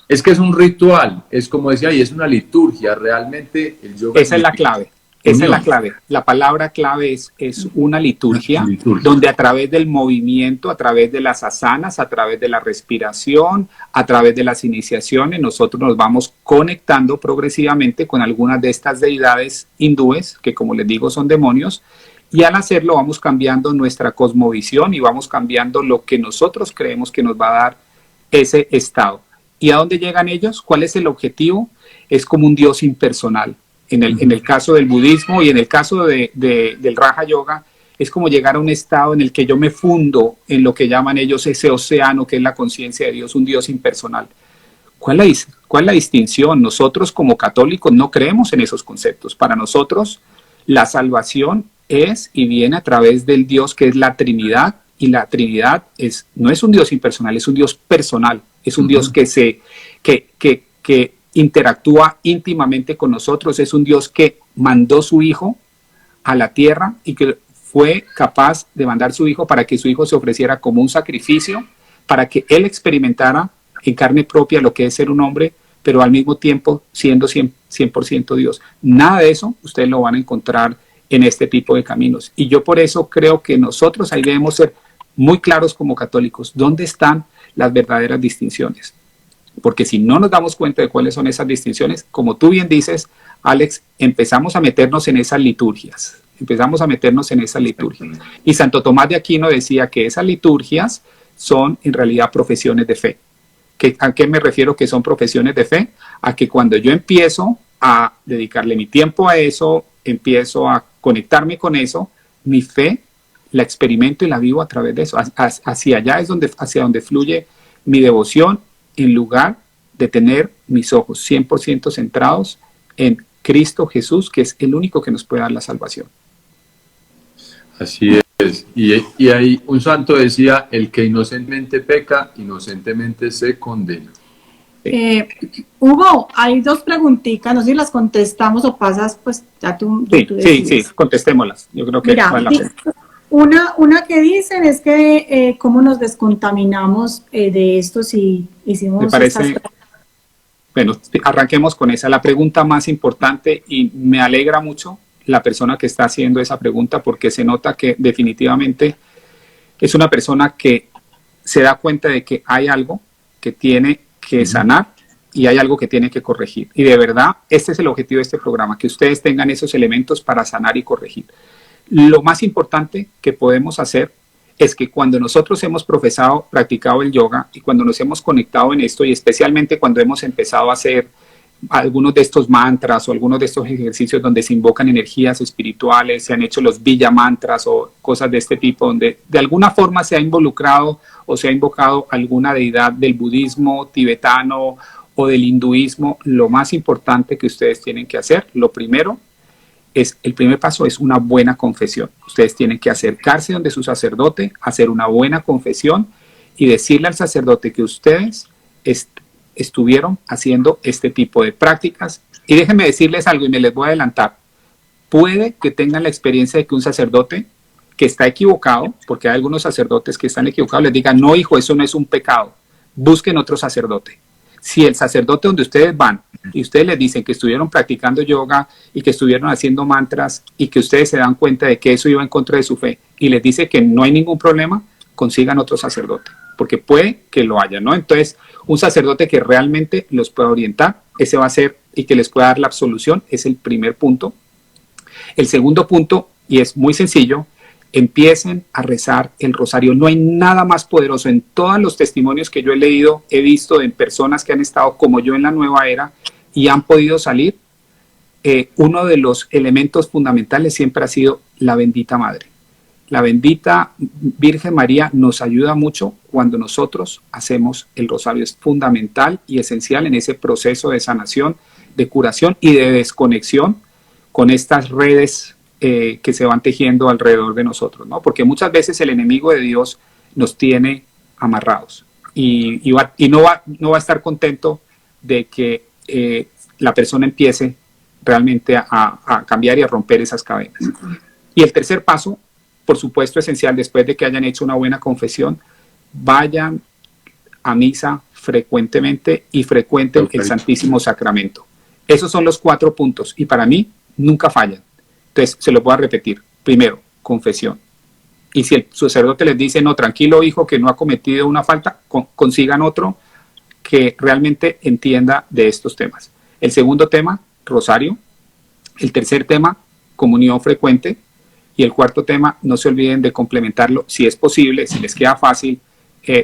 Es que es un ritual, es como decía, y es una liturgia, realmente el yoga.
Esa es la clave. Esa es la clave. La palabra clave es una liturgia, donde a través del movimiento, a través de las asanas, a través de la respiración, a través de las iniciaciones, nosotros nos vamos conectando progresivamente con algunas de estas deidades hindúes, que como les digo son demonios, Y al hacerlo vamos cambiando nuestra cosmovisión y vamos cambiando lo que nosotros creemos que nos va a dar ese estado. ¿Y a dónde llegan ellos? ¿Cuál es el objetivo? Es como un Dios impersonal. En el caso del budismo y en el caso del Raja Yoga, es como llegar a un estado en el que yo me fundo en lo que llaman ellos ese océano que es la conciencia de Dios, un Dios impersonal. ¿Cuál es la distinción? Nosotros como católicos no creemos en esos conceptos. Para nosotros la salvación es y viene a través del Dios que es la Trinidad, y la Trinidad no es un Dios impersonal, es un Dios personal, es un Dios que interactúa íntimamente con nosotros, es un Dios que mandó su Hijo a la tierra y que fue capaz de mandar su Hijo para que su Hijo se ofreciera como un sacrificio, para que Él experimentara en carne propia lo que es ser un hombre, pero al mismo tiempo siendo 100% Dios. Nada de eso ustedes lo van a encontrar en este tipo de caminos. Y yo por eso creo que nosotros ahí debemos ser muy claros como católicos, ¿dónde están las verdaderas distinciones? Porque si no nos damos cuenta de cuáles son esas distinciones, como tú bien dices, Alex, empezamos a meternos en esas liturgias. Y Santo Tomás de Aquino decía que esas liturgias son en realidad profesiones de fe. ¿A qué me refiero que son profesiones de fe? A que cuando yo empiezo a dedicarle mi tiempo a eso, empiezo a conectarme con eso, mi fe la experimento y la vivo a través de eso. Hacia allá es hacia donde fluye mi devoción, en lugar de tener mis ojos 100% centrados en Cristo Jesús, que es el único que nos puede dar la salvación.
Así es. Y ahí un santo decía, el que inocentemente peca, inocentemente se condena.
Hugo, hay dos preguntitas, no sé si las contestamos o pasas, pues ya tú
sí, contestémoslas. Yo creo que
mira,
vale la pena.
Una que dicen es que cómo nos descontaminamos de esto si hicimos...
Me parece... Bueno, arranquemos con esa, la pregunta más importante, y me alegra mucho la persona que está haciendo esa pregunta porque se nota que definitivamente es una persona que se da cuenta de que hay algo que tiene que sanar y hay algo que tiene que corregir. Y de verdad, este es el objetivo de este programa, que ustedes tengan esos elementos para sanar y corregir. Lo más importante que podemos hacer es que cuando nosotros hemos practicado el yoga y cuando nos hemos conectado en esto, y especialmente cuando hemos empezado a hacer algunos de estos mantras o algunos de estos ejercicios donde se invocan energías espirituales, se han hecho los Villa mantras o cosas de este tipo, donde de alguna forma se ha involucrado o se ha invocado alguna deidad del budismo tibetano o del hinduismo, lo más importante que ustedes tienen que hacer, el primer paso es una buena confesión. Ustedes tienen que acercarse donde su sacerdote, hacer una buena confesión y decirle al sacerdote que ustedes estuvieron haciendo este tipo de prácticas. Y déjenme decirles algo y me les voy a adelantar. Puede que tengan la experiencia de que un sacerdote que está equivocado, porque hay algunos sacerdotes que están equivocados, les diga, no hijo, eso no es un pecado, busquen otro sacerdote. Si el sacerdote donde ustedes van y ustedes les dicen que estuvieron practicando yoga y que estuvieron haciendo mantras y que ustedes se dan cuenta de que eso iba en contra de su fe y les dice que no hay ningún problema, consigan otro sacerdote, porque puede que lo haya, ¿no? Entonces, un sacerdote que realmente los pueda orientar, ese va a ser, y que les pueda dar la absolución, es el primer punto. El segundo punto, y es muy sencillo, empiecen a rezar el rosario. No hay nada más poderoso. En todos los testimonios que yo he leído, he visto en personas que han estado como yo en la nueva era y han podido salir, uno de los elementos fundamentales siempre ha sido la bendita Madre. La bendita Virgen María nos ayuda mucho cuando nosotros hacemos el rosario. Es fundamental y esencial en ese proceso de sanación, de curación y de desconexión con estas redes que se van tejiendo alrededor de nosotros, ¿no? Porque muchas veces el enemigo de Dios nos tiene amarrados y no va a estar contento de que la persona empiece realmente a cambiar y a romper esas cadenas. Y el tercer paso, por supuesto esencial, después de que hayan hecho una buena confesión, vayan a misa frecuentemente y frecuenten el Santísimo Sacramento. Esos son los 4 puntos y para mí nunca fallan. Entonces, se los voy a repetir. Primero, confesión. Y si el sacerdote les dice, no, tranquilo hijo, que no ha cometido una falta, consigan otro que realmente entienda de estos temas. El segundo tema, rosario. El tercer tema, comunión frecuente. Y el cuarto tema, no se olviden de complementarlo, si es posible, si les queda fácil,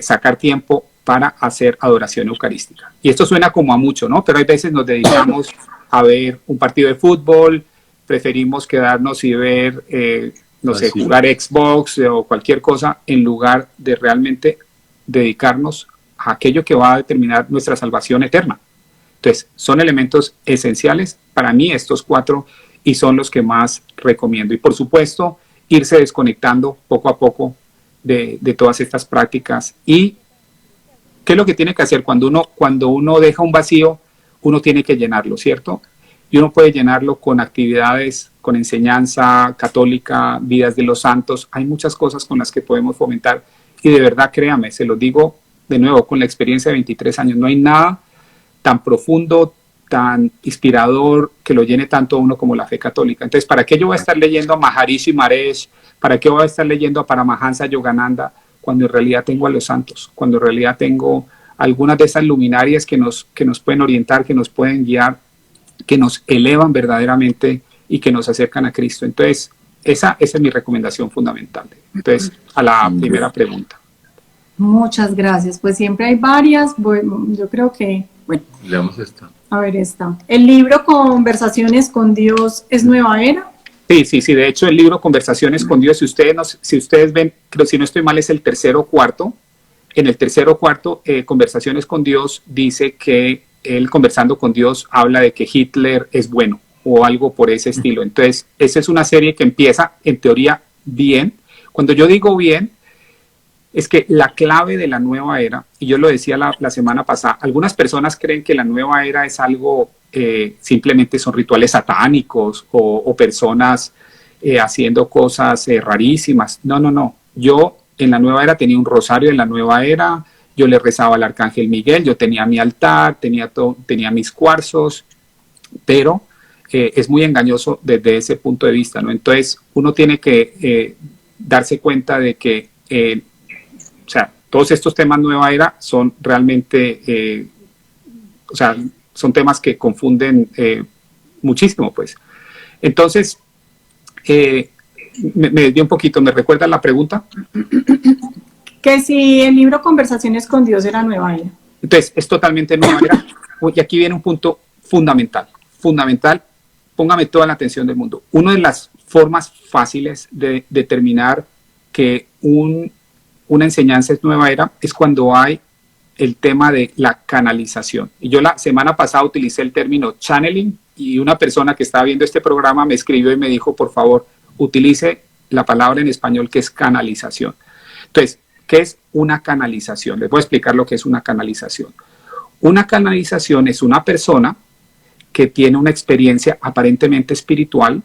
sacar tiempo para hacer adoración eucarística. Y esto suena como a mucho, ¿no? Pero hay veces nos dedicamos a ver un partido de fútbol, preferimos quedarnos y ver, no sé, jugar Xbox o cualquier cosa, en lugar de realmente dedicarnos a aquello que va a determinar nuestra salvación eterna. Entonces, son elementos esenciales para mí estos 4 y son los que más recomiendo. Y por supuesto, irse desconectando poco a poco de todas estas prácticas. ¿Y qué es lo que tiene que hacer? Cuando uno deja un vacío, uno tiene que llenarlo, ¿cierto? Y uno puede llenarlo con actividades, con enseñanza católica, vidas de los santos. Hay muchas cosas con las que podemos fomentar. Y de verdad, créame, se lo digo de nuevo, con la experiencia de 23 años, no hay nada tan profundo, tan inspirador, que lo llene tanto a uno como la fe católica. Entonces, ¿para qué yo voy a estar leyendo a Maharishi Mahesh? ¿Para qué voy a estar leyendo a Paramahansa Yogananda cuando en realidad tengo a los santos? Cuando en realidad tengo algunas de esas luminarias que nos pueden orientar, que nos pueden guiar, que nos elevan verdaderamente y que nos acercan a Cristo. Entonces, esa es mi recomendación fundamental. Entonces, a la primera pregunta.
Muchas gracias. Pues siempre hay varias. Bueno, yo creo que, bueno,
leamos esta.
A ver, esta. ¿El libro Conversaciones con Dios es nueva era?
Sí. De hecho, el libro Conversaciones con Dios, si ustedes ven, creo, si no estoy mal, es el tercero o cuarto. En el tercero o cuarto, Conversaciones con Dios, dice que él conversando con Dios habla de que Hitler es bueno o algo por ese estilo. Entonces, esa es una serie que empieza, en teoría, bien. Cuando yo digo bien, es que la clave de la nueva era, y yo lo decía la semana pasada, algunas personas creen que la nueva era es algo, simplemente son rituales satánicos o personas haciendo cosas rarísimas. No. Yo en la nueva era tenía un rosario en la nueva era, yo le rezaba al Arcángel Miguel, yo tenía mi altar, tenía mis cuarzos, pero es muy engañoso desde ese punto de vista, ¿no? Entonces uno tiene que darse cuenta de que o sea, todos estos temas nueva era son realmente, o sea, son temas que confunden muchísimo, pues. Entonces, me desvié un poquito, ¿me recuerda la pregunta?
Que si el libro Conversaciones con Dios era nueva era.
Entonces, es totalmente nueva era. Y aquí viene un punto fundamental, póngame toda la atención del mundo. Una de las formas fáciles de determinar que una enseñanza es nueva era es cuando hay el tema de la canalización. Y yo la semana pasada utilicé el término channeling y una persona que estaba viendo este programa me escribió y me dijo, por favor, utilice la palabra en español que es canalización. Entonces, ¿qué es una canalización? Les voy a explicar lo que es una canalización. Una canalización es una persona que tiene una experiencia aparentemente espiritual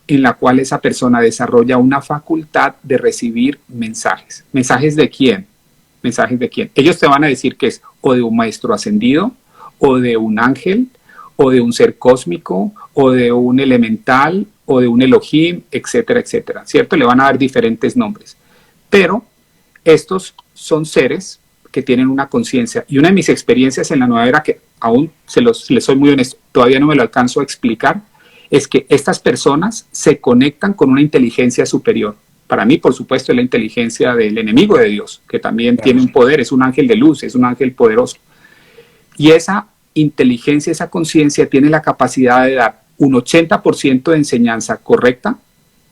en la cual esa persona desarrolla una facultad de recibir mensajes. ¿Mensajes de quién? ¿Mensajes de quién? Ellos te van a decir que es o de un maestro ascendido, o de un ángel, o de un ser cósmico, o de un elemental, o de un Elohim, etcétera, etcétera, ¿cierto? Le van a dar diferentes nombres. Pero estos son seres que tienen una conciencia. Y una de mis experiencias en la nueva era, que aún les soy muy honesto, todavía no me lo alcanzo a explicar, es que estas personas se conectan con una inteligencia superior. Para mí, por supuesto, es la inteligencia del enemigo de Dios, que también tiene un poder, es un ángel de luz, es un ángel poderoso. Y esa inteligencia, esa conciencia tiene la capacidad de dar un 80% de enseñanza correcta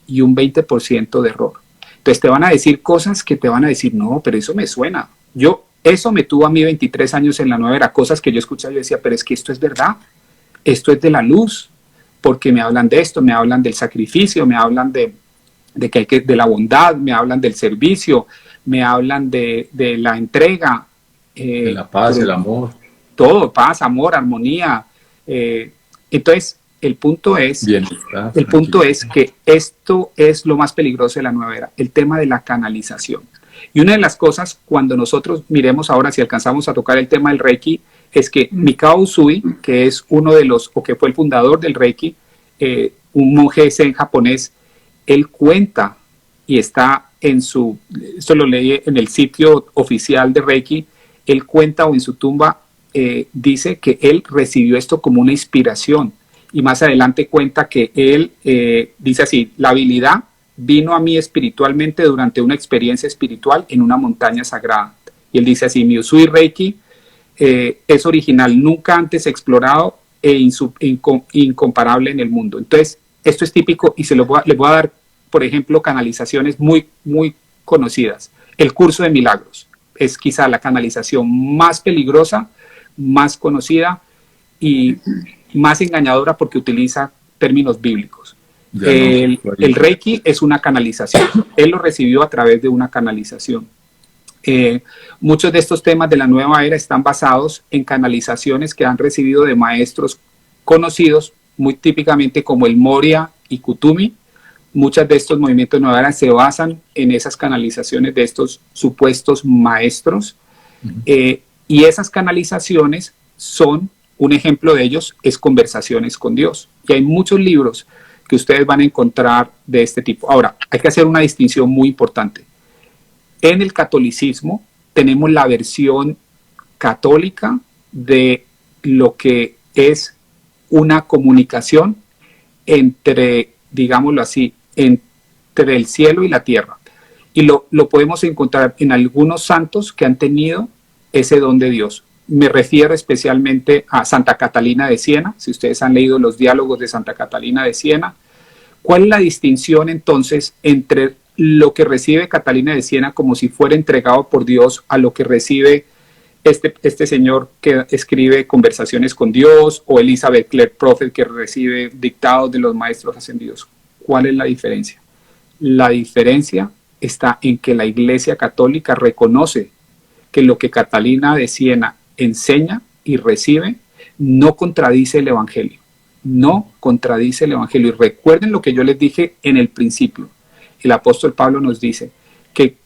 y un 20% de error. Entonces te van a decir cosas que te van a decir, no, pero eso me suena. Eso me tuvo a mí 23 años en la nueva era, cosas que yo escuchaba y yo decía, pero es que esto es verdad, esto es de la luz, porque me hablan de esto, me hablan del sacrificio, me hablan de la bondad, me hablan del servicio, me hablan de la entrega.
De la paz, el amor.
Todo, paz, amor, armonía. Entonces, el punto es que esto es lo más peligroso de la nueva era, el tema de la canalización. Y una de las cosas, cuando nosotros miremos ahora si alcanzamos a tocar el tema del Reiki, es que Mikao Usui, que es uno de los, o que fue el fundador del Reiki, un monje zen japonés, él cuenta, y está esto lo leí en el sitio oficial de Reiki, él cuenta, o en su tumba, dice que él recibió esto como una inspiración, y más adelante cuenta que él dice así, la habilidad vino a mí espiritualmente durante una experiencia espiritual en una montaña sagrada. Y él dice así: mi Usui Reiki es original, nunca antes explorado e incomparable en el mundo. Entonces, esto es típico y les voy a dar, por ejemplo, canalizaciones muy, muy conocidas. El curso de milagros es quizá la canalización más peligrosa, más conocida y más engañadora porque utiliza términos bíblicos. El Reiki es una canalización. Él lo recibió a través de una canalización. Muchos de estos temas de la nueva era están basados en canalizaciones que han recibido de maestros conocidos, muy típicamente como el Moria y Kutumi. Muchos de estos movimientos de nueva era se basan en esas canalizaciones de estos supuestos maestros. Y esas canalizaciones son, un ejemplo de ellos es Conversaciones con Dios. Y hay muchos libros que ustedes van a encontrar de este tipo. Ahora, hay que hacer una distinción muy importante. En el catolicismo tenemos la versión católica de lo que es una comunicación entre, digámoslo así, entre el cielo y la tierra. Y lo podemos encontrar en algunos santos que han tenido ese don de Dios. Me refiero especialmente a Santa Catalina de Siena. Si ustedes han leído los diálogos de Santa Catalina de Siena, ¿cuál es la distinción entonces entre lo que recibe Catalina de Siena como si fuera entregado por Dios a lo que recibe este señor que escribe Conversaciones con Dios, o Elizabeth Clare Prophet, que recibe dictados de los maestros ascendidos? ¿Cuál es la diferencia? La diferencia está en que la Iglesia Católica reconoce que lo que Catalina de Siena enseña y recibe no contradice el Evangelio. No contradice el Evangelio. Y recuerden lo que yo les dije en el principio. El apóstol Pablo nos dice que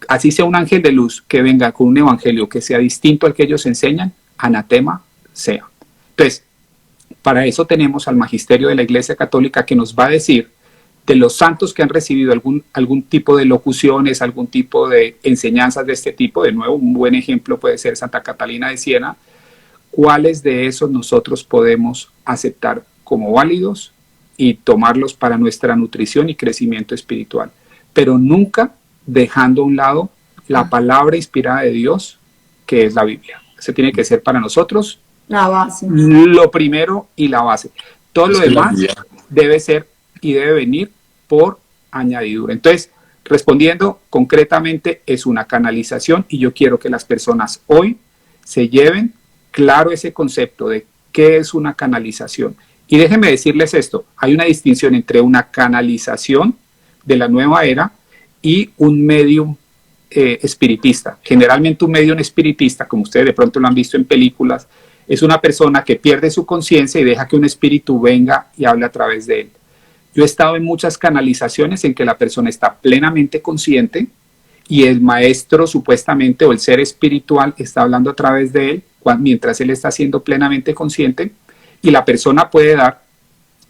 así sea un ángel de luz que venga con un evangelio que sea distinto al que ellos enseñan, anatema sea. Entonces, para eso tenemos al magisterio de la Iglesia Católica, que nos va a decir de los santos que han recibido algún tipo de locuciones, algún tipo de enseñanzas de este tipo. De nuevo, un buen ejemplo puede ser Santa Catalina de Siena. ¿Cuáles de esos nosotros podemos aceptar como válidos y tomarlos para nuestra nutrición y crecimiento espiritual? Pero nunca dejando a un lado la palabra inspirada de Dios, que es la Biblia. Eso tiene que ser para nosotros
la base,
lo primero y la base. Todo lo demás debe ser y debe venir por añadidura. Entonces, respondiendo concretamente, es una canalización, y yo quiero que las personas hoy se lleven claro ese concepto de qué es una canalización. Y déjenme decirles esto: hay una distinción entre una canalización de la nueva era y un medium espiritista. Generalmente un medium espiritista, como ustedes de pronto lo han visto en películas, es una persona que pierde su conciencia y deja que un espíritu venga y hable a través de él. Yo he estado en muchas canalizaciones en que la persona está plenamente consciente y el maestro supuestamente, o el ser espiritual, está hablando a través de él mientras él está siendo plenamente consciente, y la persona puede dar.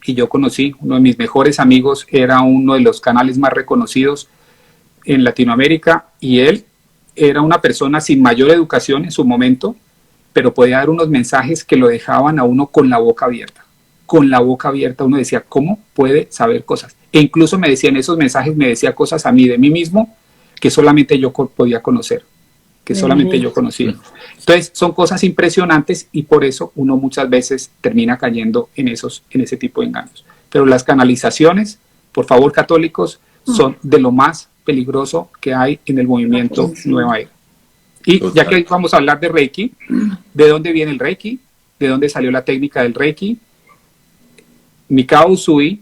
Y yo conocí, uno de mis mejores amigos era uno de los canales más reconocidos en Latinoamérica, y él era una persona sin mayor educación en su momento, pero podía dar unos mensajes que lo dejaban a uno con la boca abierta. Con la boca abierta uno decía, ¿cómo puede saber cosas? E incluso me decía en esos mensajes, me decía cosas a mí de mí mismo que solamente yo podía conocer, que solamente yo conocía. Entonces son cosas impresionantes, y por eso uno muchas veces termina cayendo en ese tipo de engaños. Pero las canalizaciones, por favor, católicos, son de lo más peligroso que hay en el movimiento Nueva Era. Y ya que vamos a hablar de Reiki, ¿de dónde viene el Reiki? ¿De dónde salió la técnica del Reiki? Mikao Usui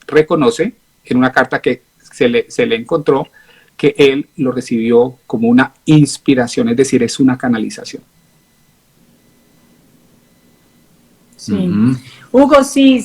reconoce en una carta que se le encontró que él lo recibió como una inspiración, es decir, es una canalización.
Sí. Hugo, sí,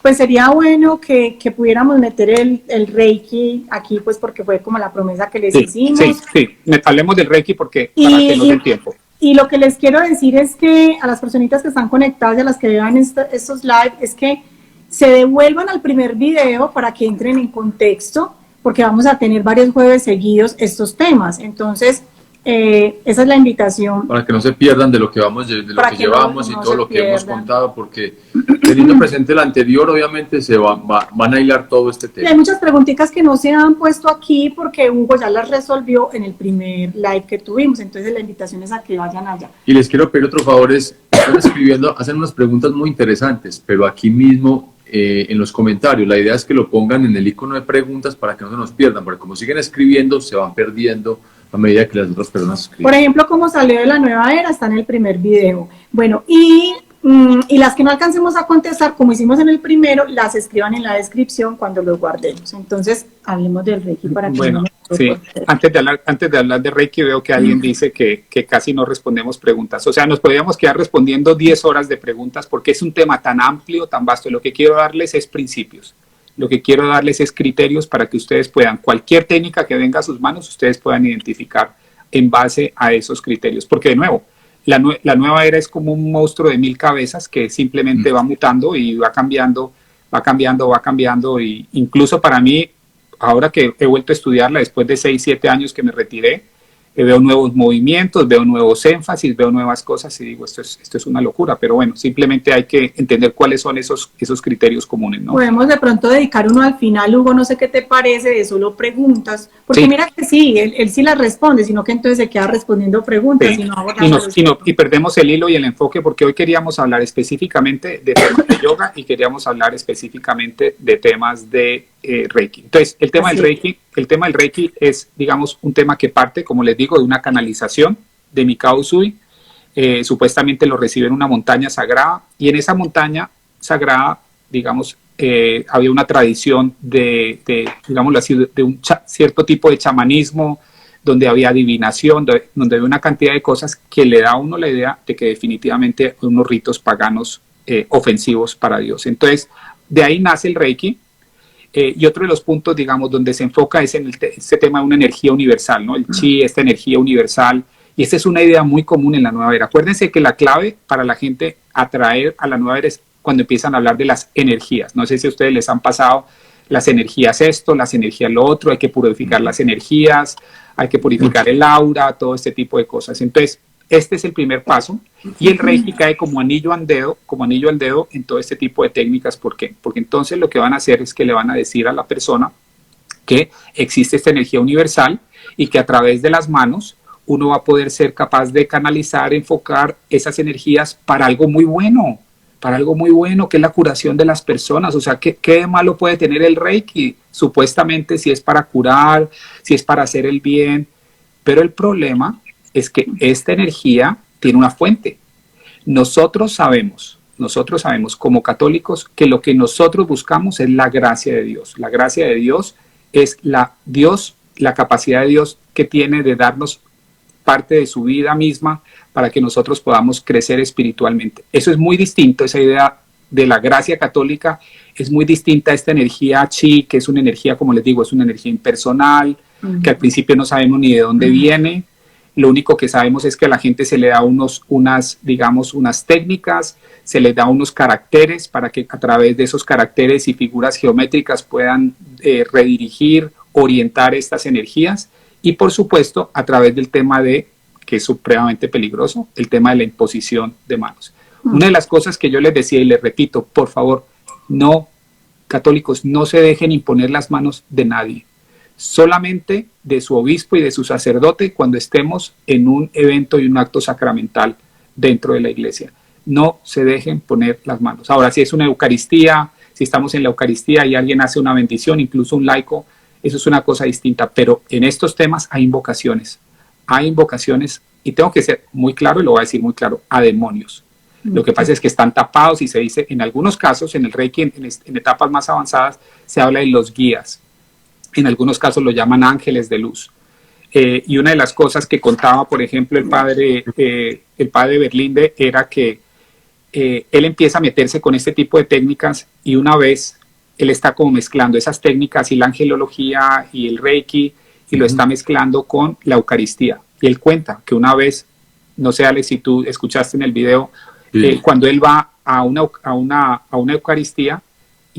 pues sería bueno que pudiéramos meter el Reiki aquí, pues porque fue como la promesa que les hicimos.
Sí, hablemos del Reiki porque para que no den tiempo.
Y lo que les quiero decir es que a las personitas que están conectadas y a las que vean estos live, es que se devuelvan al primer video para que entren en contexto, porque vamos a tener varios jueves seguidos estos temas. Entonces, esa es la invitación.
Para que no se pierdan de lo que vamos, de lo
Para
que
que
llevamos
no
y todo
se
lo que hemos
pierdan.
contado, porque teniendo presente el anterior, obviamente van a hilar todo este
Y hay
tema.
muchas preguntitas que no se han puesto aquí porque Hugo ya las resolvió en el primer live que tuvimos, entonces la invitación es a que vayan allá.
Y les quiero pedir otro favor, están escribiendo, hacen unas preguntas muy interesantes, pero aquí mismo en los comentarios, la idea es que lo pongan en el icono de preguntas para que no se nos pierdan, porque como siguen escribiendo, se van perdiendo a medida que las otras personas escriben.
Por ejemplo, cómo salió de la nueva era, está en el primer video. Bueno, y las que no alcancemos a contestar, como hicimos en el primero, las escriban en la descripción cuando los guardemos. Entonces, hablemos del Reiki para que
Bueno,
no
sí. Antes de hablar de Reiki, veo que alguien dice que casi no respondemos preguntas. O sea, nos podríamos quedar respondiendo 10 horas de preguntas porque es un tema tan amplio, tan vasto. Lo que quiero darles es principios. Lo que quiero darles es criterios para que ustedes puedan, cualquier técnica que venga a sus manos, ustedes puedan identificar en base a esos criterios. Porque de nuevo, la nueva era es como un monstruo de 1000 cabezas que simplemente va mutando y va cambiando, y incluso para mí, ahora que he vuelto a estudiarla después de 6, 7 años que me retiré, veo nuevos movimientos, veo nuevos énfasis, veo nuevas cosas y digo, esto es una locura, pero bueno, simplemente hay que entender cuáles son esos criterios comunes, ¿no?
Podemos de pronto dedicar uno al final, Hugo, no sé qué te parece, de solo preguntas, porque
Sí.
mira que sí, él sí las responde, sino que entonces se queda respondiendo preguntas
Sí.
y no abordamos
Y perdemos el hilo y el enfoque porque hoy queríamos hablar específicamente de temas de yoga y queríamos hablar específicamente de temas de Reiki. Entonces, el tema del Reiki es, digamos, un tema que parte, como les digo, de una canalización de Mikao Usui. Supuestamente lo recibe en una montaña sagrada y en esa montaña sagrada, digamos, había una tradición digámoslo así, de un cierto tipo de chamanismo, donde había adivinación, donde había una cantidad de cosas que le da a uno la idea de que definitivamente hay unos ritos paganos ofensivos para Dios. Entonces, de ahí nace el Reiki. Y otro de los puntos, digamos, donde se enfoca es en este tema de una energía universal, ¿no? El chi, esta energía universal. Y esta es una idea muy común en la nueva era. Acuérdense que la clave para la gente atraer a la nueva era es cuando empiezan a hablar de las energías. No sé si a ustedes les han pasado las energías esto, las energías lo otro, hay que purificar las energías, hay que purificar el aura, todo este tipo de cosas. Entonces, este es el primer paso y el Reiki cae como anillo al dedo en todo este tipo de técnicas. ¿Por qué? Porque entonces lo que van a hacer es que le van a decir a la persona que existe esta energía universal y que a través de las manos uno va a poder ser capaz de canalizar, enfocar esas energías para algo muy bueno, que es la curación de las personas. O sea, ¿qué de malo puede tener el Reiki? Supuestamente si es para curar, si es para hacer el bien, pero el problema es que esta energía tiene una fuente. Nosotros sabemos como católicos que lo que nosotros buscamos es la gracia de Dios. La gracia de Dios es la capacidad de Dios que tiene de darnos parte de su vida misma para que nosotros podamos crecer espiritualmente. Eso es muy distinto, esa idea de la gracia católica es muy distinta a esta energía chi, que es una energía, como les digo, es una energía impersonal, que al principio no sabemos ni de dónde viene. Lo único que sabemos es que a la gente se le da unas técnicas, se les da unos caracteres para que a través de esos caracteres y figuras geométricas puedan redirigir, orientar estas energías y por supuesto a través del tema que es supremamente peligroso, el tema de la imposición de manos. Una de las cosas que yo les decía y les repito, por favor, no, católicos, no se dejen imponer las manos de nadie. Solamente de su obispo y de su sacerdote cuando estemos en un evento y un acto sacramental dentro de la iglesia. No se dejen poner las manos. Ahora, si es una Eucaristía, si estamos en la Eucaristía y alguien hace una bendición, incluso un laico, eso es una cosa distinta. Pero en estos temas hay invocaciones y tengo que ser muy claro y lo voy a decir muy claro, a demonios. Lo que pasa es que están tapados y se dice, en algunos casos, en el Reiki, en etapas más avanzadas, se habla de los guías. En algunos casos lo llaman ángeles de luz. Y una de las cosas que contaba, por ejemplo, el padre Berlinde era que él empieza a meterse con este tipo de técnicas y una vez él está como mezclando esas técnicas y la angelología y el Reiki y lo está mezclando con la Eucaristía. Y él cuenta que una vez, no sé, Alex, si tú escuchaste en el video, cuando él va a una Eucaristía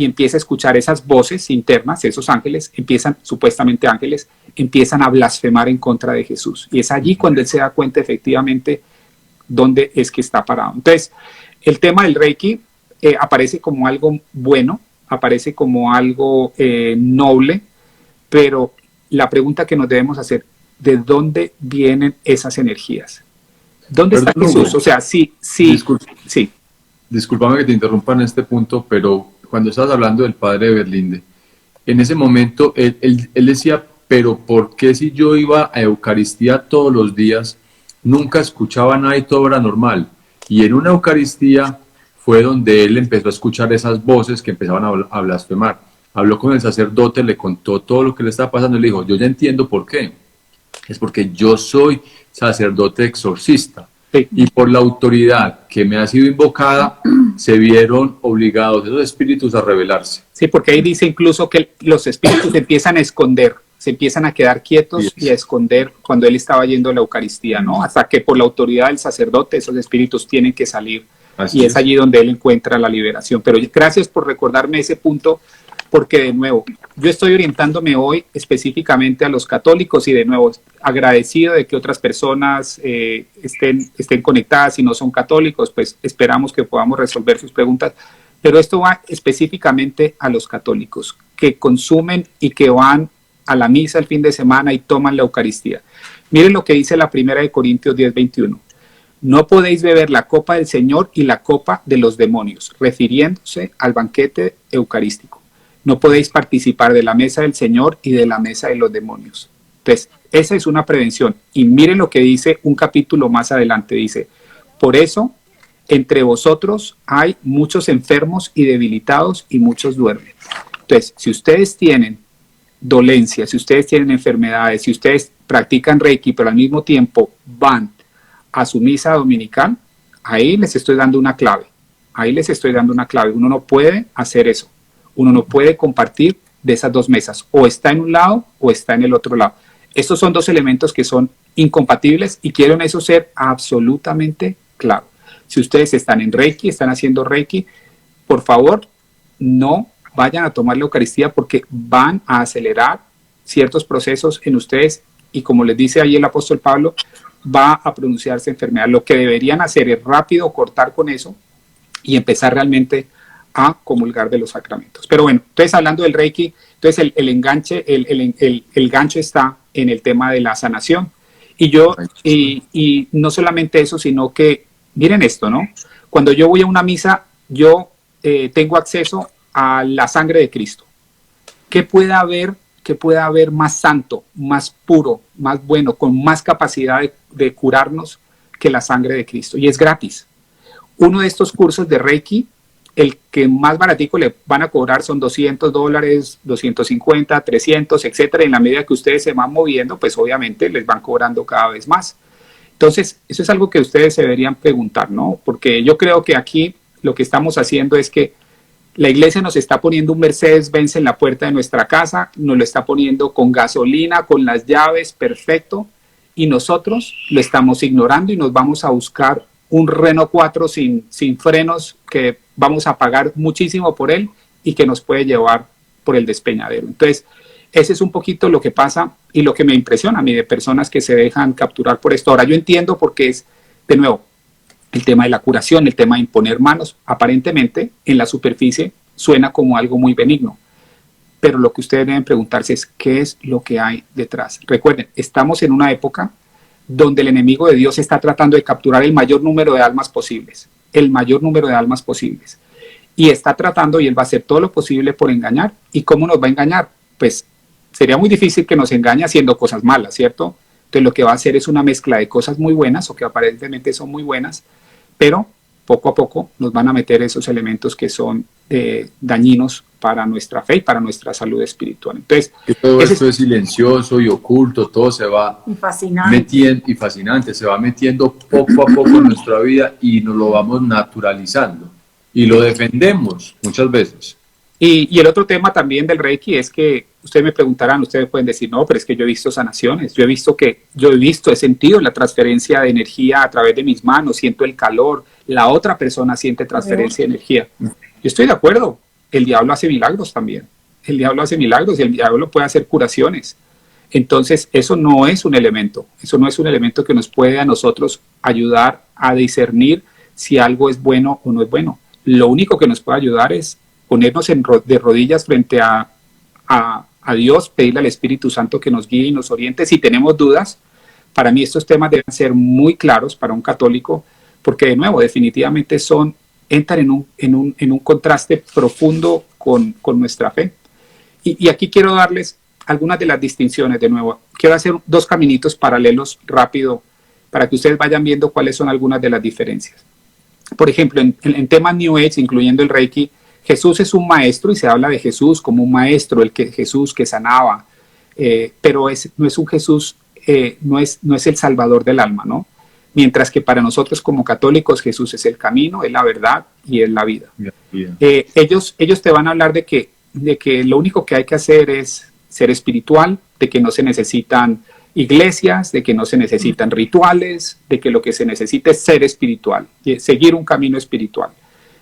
y empieza a escuchar esas voces internas, esos ángeles, supuestamente ángeles, empiezan a blasfemar en contra de Jesús. Y es allí cuando él se da cuenta efectivamente dónde es que está parado. Entonces, el tema del Reiki aparece como algo bueno, aparece como algo noble, pero la pregunta que nos debemos hacer, ¿de dónde vienen esas energías? ¿Dónde está Jesús? O sea, sí.
Discúlpame que te interrumpa en este punto, pero cuando estabas hablando del padre de Berlinde, en ese momento él decía, pero ¿por qué si yo iba a Eucaristía todos los días, nunca escuchaba nada y todo era normal? Y en una Eucaristía fue donde él empezó a escuchar esas voces que empezaban a blasfemar. Habló con el sacerdote, le contó todo lo que le estaba pasando y le dijo, yo ya entiendo por qué. Es porque yo soy sacerdote exorcista.
Sí.
Y por la autoridad que me ha sido invocada, se vieron obligados esos espíritus a rebelarse.
Sí, porque ahí dice incluso que los espíritus se empiezan a esconder, se empiezan a quedar quietos y a esconder cuando él estaba yendo a la Eucaristía, ¿no? Hasta que por la autoridad del sacerdote esos espíritus tienen que salir. Y es allí donde él encuentra la liberación. Pero gracias por recordarme ese punto, porque de nuevo, yo estoy orientándome hoy específicamente a los católicos y de nuevo, agradecido de que otras personas estén conectadas y no son católicos, pues esperamos que podamos resolver sus preguntas. Pero esto va específicamente a los católicos que consumen y que van a la misa el fin de semana y toman la Eucaristía. Miren lo que dice la primera de Corintios 10:21. No podéis beber la copa del Señor y la copa de los demonios, refiriéndose al banquete eucarístico. No podéis participar de la mesa del Señor y de la mesa de los demonios. Entonces, esa es una prevención. Y miren lo que dice un capítulo más adelante. Dice, por eso, entre vosotros hay muchos enfermos y debilitados y muchos duermen. Entonces, si ustedes tienen dolencias, si ustedes tienen enfermedades, si ustedes practican Reiki, pero al mismo tiempo van a su misa dominical, ahí les estoy dando una clave. Ahí les estoy dando una clave. Uno no puede hacer eso. Uno no puede compartir de esas dos mesas. O está en un lado o está en el otro lado. Estos son dos elementos que son incompatibles y quiero en eso ser absolutamente claro. Si ustedes están en Reiki, están haciendo Reiki, por favor, no vayan a tomar la Eucaristía porque van a acelerar ciertos procesos en ustedes y como les dice ahí el apóstol Pablo, va a pronunciarse enfermedad. Lo que deberían hacer es rápido cortar con eso y empezar realmente a comulgar de los sacramentos. Pero bueno, entonces hablando del Reiki, entonces el gancho está en el tema de la sanación. Y no solamente eso, sino que, miren esto, ¿no? Cuando yo voy a una misa, yo tengo acceso a la sangre de Cristo. ¿Qué puede haber más santo, más puro, más bueno, con más capacidad de curarnos que la sangre de Cristo? Y es gratis. Uno de estos cursos de Reiki, el que más baratico le van a cobrar son $200, 250, 300, etcétera. En la medida que ustedes se van moviendo, pues obviamente les van cobrando cada vez más. Entonces, eso es algo que ustedes se deberían preguntar, ¿no? Porque yo creo que aquí lo que estamos haciendo es que la iglesia nos está poniendo un Mercedes-Benz en la puerta de nuestra casa, nos lo está poniendo con gasolina, con las llaves, perfecto, y nosotros lo estamos ignorando y nos vamos a buscar un Renault 4 sin frenos que vamos a pagar muchísimo por él y que nos puede llevar por el despeñadero. Entonces, ese es un poquito lo que pasa y lo que me impresiona a mí de personas que se dejan capturar por esto. Ahora, yo entiendo porque es, de nuevo, el tema de la curación, el tema de imponer manos, aparentemente en la superficie suena como algo muy benigno, pero lo que ustedes deben preguntarse es qué es lo que hay detrás. Recuerden, estamos en una época donde el enemigo de Dios está tratando de capturar el mayor número de almas posibles, y está tratando y él va a hacer todo lo posible por engañar. ¿Y cómo nos va a engañar? Pues sería muy difícil que nos engañe haciendo cosas malas, ¿cierto? Entonces lo que va a hacer es una mezcla de cosas muy buenas o que aparentemente son muy buenas, pero poco a poco nos van a meter esos elementos que son dañinos para nuestra fe y para nuestra salud espiritual. Entonces,
que todo esto es silencioso y oculto, todo se va metiendo y fascinante, se va metiendo poco a poco en nuestra vida y nos lo vamos naturalizando y lo defendemos muchas veces.
Y el otro tema también del Reiki es que ustedes me preguntarán, ustedes pueden decir, no, pero es que yo he visto sanaciones, he sentido la transferencia de energía a través de mis manos, siento el calor, la otra persona siente transferencia de energía. Yo estoy de acuerdo, el diablo hace milagros también. El diablo hace milagros y el diablo puede hacer curaciones. Entonces, eso no es un elemento que nos puede a nosotros ayudar a discernir si algo es bueno o no es bueno. Lo único que nos puede ayudar es ponernos de rodillas frente a Dios, pedirle al Espíritu Santo que nos guíe y nos oriente. Si tenemos dudas, para mí estos temas deben ser muy claros para un católico, porque de nuevo, definitivamente entran en un contraste profundo con nuestra fe. Y aquí quiero darles algunas de las distinciones de nuevo. Quiero hacer 2 caminitos paralelos rápido para que ustedes vayan viendo cuáles son algunas de las diferencias. Por ejemplo, en temas New Age, incluyendo el Reiki, Jesús es un maestro y se habla de Jesús como un maestro, Jesús que sanaba, pero no es un Jesús, no es el salvador del alma, ¿no? Mientras que para nosotros como católicos Jesús es el camino, es la verdad y es la vida. Ellos te van a hablar de que lo único que hay que hacer es ser espiritual, de que no se necesitan iglesias, de que no se necesitan rituales, de que lo que se necesita es ser espiritual, seguir un camino espiritual.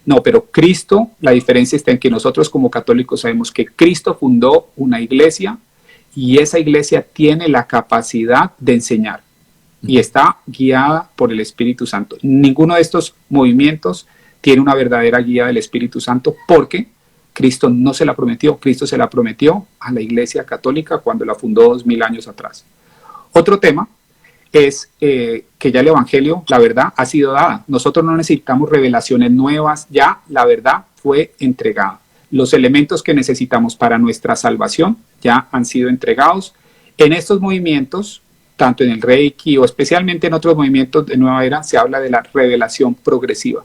No, pero Cristo, la diferencia está en que nosotros como católicos sabemos que Cristo fundó una iglesia y esa iglesia tiene la capacidad de enseñar y está guiada por el Espíritu Santo. Ninguno de estos movimientos tiene una verdadera guía del Espíritu Santo porque Cristo no se la prometió. Cristo se la prometió a la iglesia católica cuando la fundó 2000 años atrás. Otro tema es que ya el Evangelio, la verdad, ha sido dada. Nosotros no necesitamos revelaciones nuevas, ya la verdad fue entregada. Los elementos que necesitamos para nuestra salvación ya han sido entregados. En estos movimientos, tanto en el Reiki o especialmente en otros movimientos de Nueva Era, se habla de la revelación progresiva,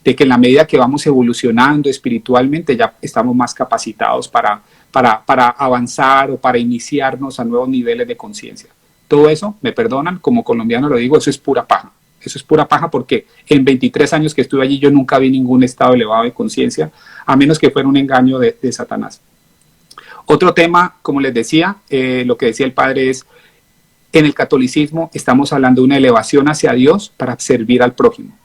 de que en la medida que vamos evolucionando espiritualmente ya estamos más capacitados para avanzar o para iniciarnos a nuevos niveles de conciencia. Todo eso, me perdonan, como colombiano lo digo, eso es pura paja. Eso es pura paja porque en 23 años que estuve allí yo nunca vi ningún estado elevado de conciencia, a menos que fuera un engaño de Satanás. Otro tema, como les decía, lo que decía el padre es, en el catolicismo estamos hablando de una elevación hacia Dios para servir al prójimo,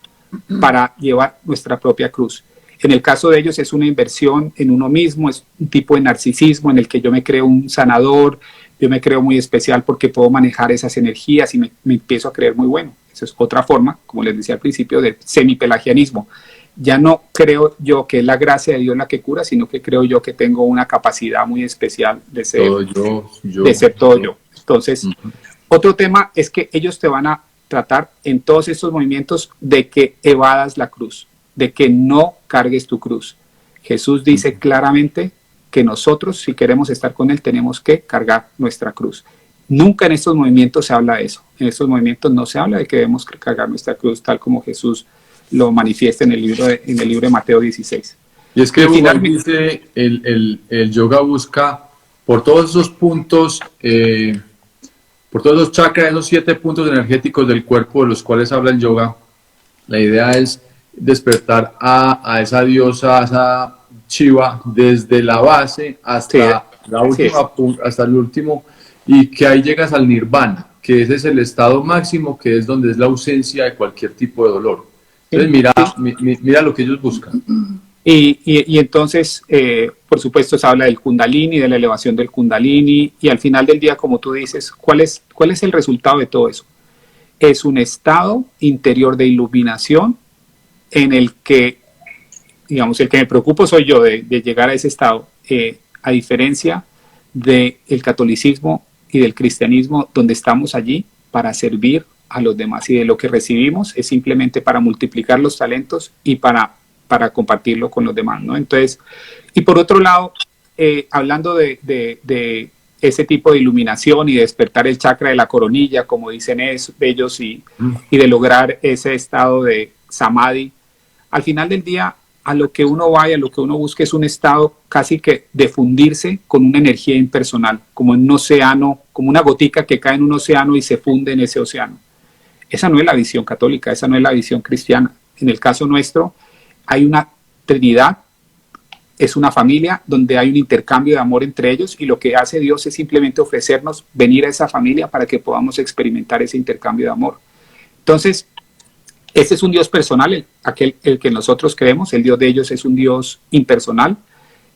para llevar nuestra propia cruz. En el caso de ellos es una inversión en uno mismo, es un tipo de narcisismo en el que yo me creo un sanador, yo me creo muy especial porque puedo manejar esas energías y me empiezo a creer muy bueno. Esa es otra forma, como les decía al principio, de semipelagianismo. Ya no creo yo que es la gracia de Dios la que cura, sino que creo yo que tengo una capacidad muy especial de ser todo yo. Entonces, otro tema es que ellos te van a tratar en todos estos movimientos de que evadas la cruz, de que no cargues tu cruz. Jesús dice claramente que nosotros, si queremos estar con Él, tenemos que cargar nuestra cruz. Nunca en estos movimientos se habla de eso. En estos movimientos no se habla de que debemos cargar nuestra cruz, tal como Jesús lo manifiesta en el libro de Mateo 16.
Y es que finalmente el yoga busca, por todos esos puntos, por todos los chakras, esos 7 puntos energéticos del cuerpo de los cuales habla el yoga, la idea es despertar a esa diosa, a esa Shiva, desde la base hasta la última, hasta el último, y que ahí llegas al nirvana, que ese es el estado máximo, que es donde es la ausencia de cualquier tipo de dolor. Entonces mira lo que ellos buscan.
Y entonces, por supuesto, se habla del Kundalini, de la elevación del Kundalini, y al final del día, como tú dices, ¿cuál es el resultado de todo eso? Es un estado interior de iluminación en el que, digamos, el que me preocupo soy yo de llegar a ese estado, a diferencia del catolicismo y del cristianismo, donde estamos allí para servir a los demás, y de lo que recibimos es simplemente para multiplicar los talentos y para compartirlo con los demás, ¿no? Entonces, y por otro lado, hablando de ese tipo de iluminación y de despertar el chakra de la coronilla, como dicen ellos, y de lograr ese estado de samadhi, al final del día, a lo que uno vaya, a lo que uno busque es un estado casi que de fundirse con una energía impersonal, como en un océano, como una gotica que cae en un océano y se funde en ese océano. Esa no es la visión católica, esa no es la visión cristiana. En el caso nuestro, hay una Trinidad, es una familia donde hay un intercambio de amor entre ellos, y lo que hace Dios es simplemente ofrecernos venir a esa familia para que podamos experimentar ese intercambio de amor. Entonces, este es un Dios personal, el que nosotros creemos. El Dios de ellos es un Dios impersonal,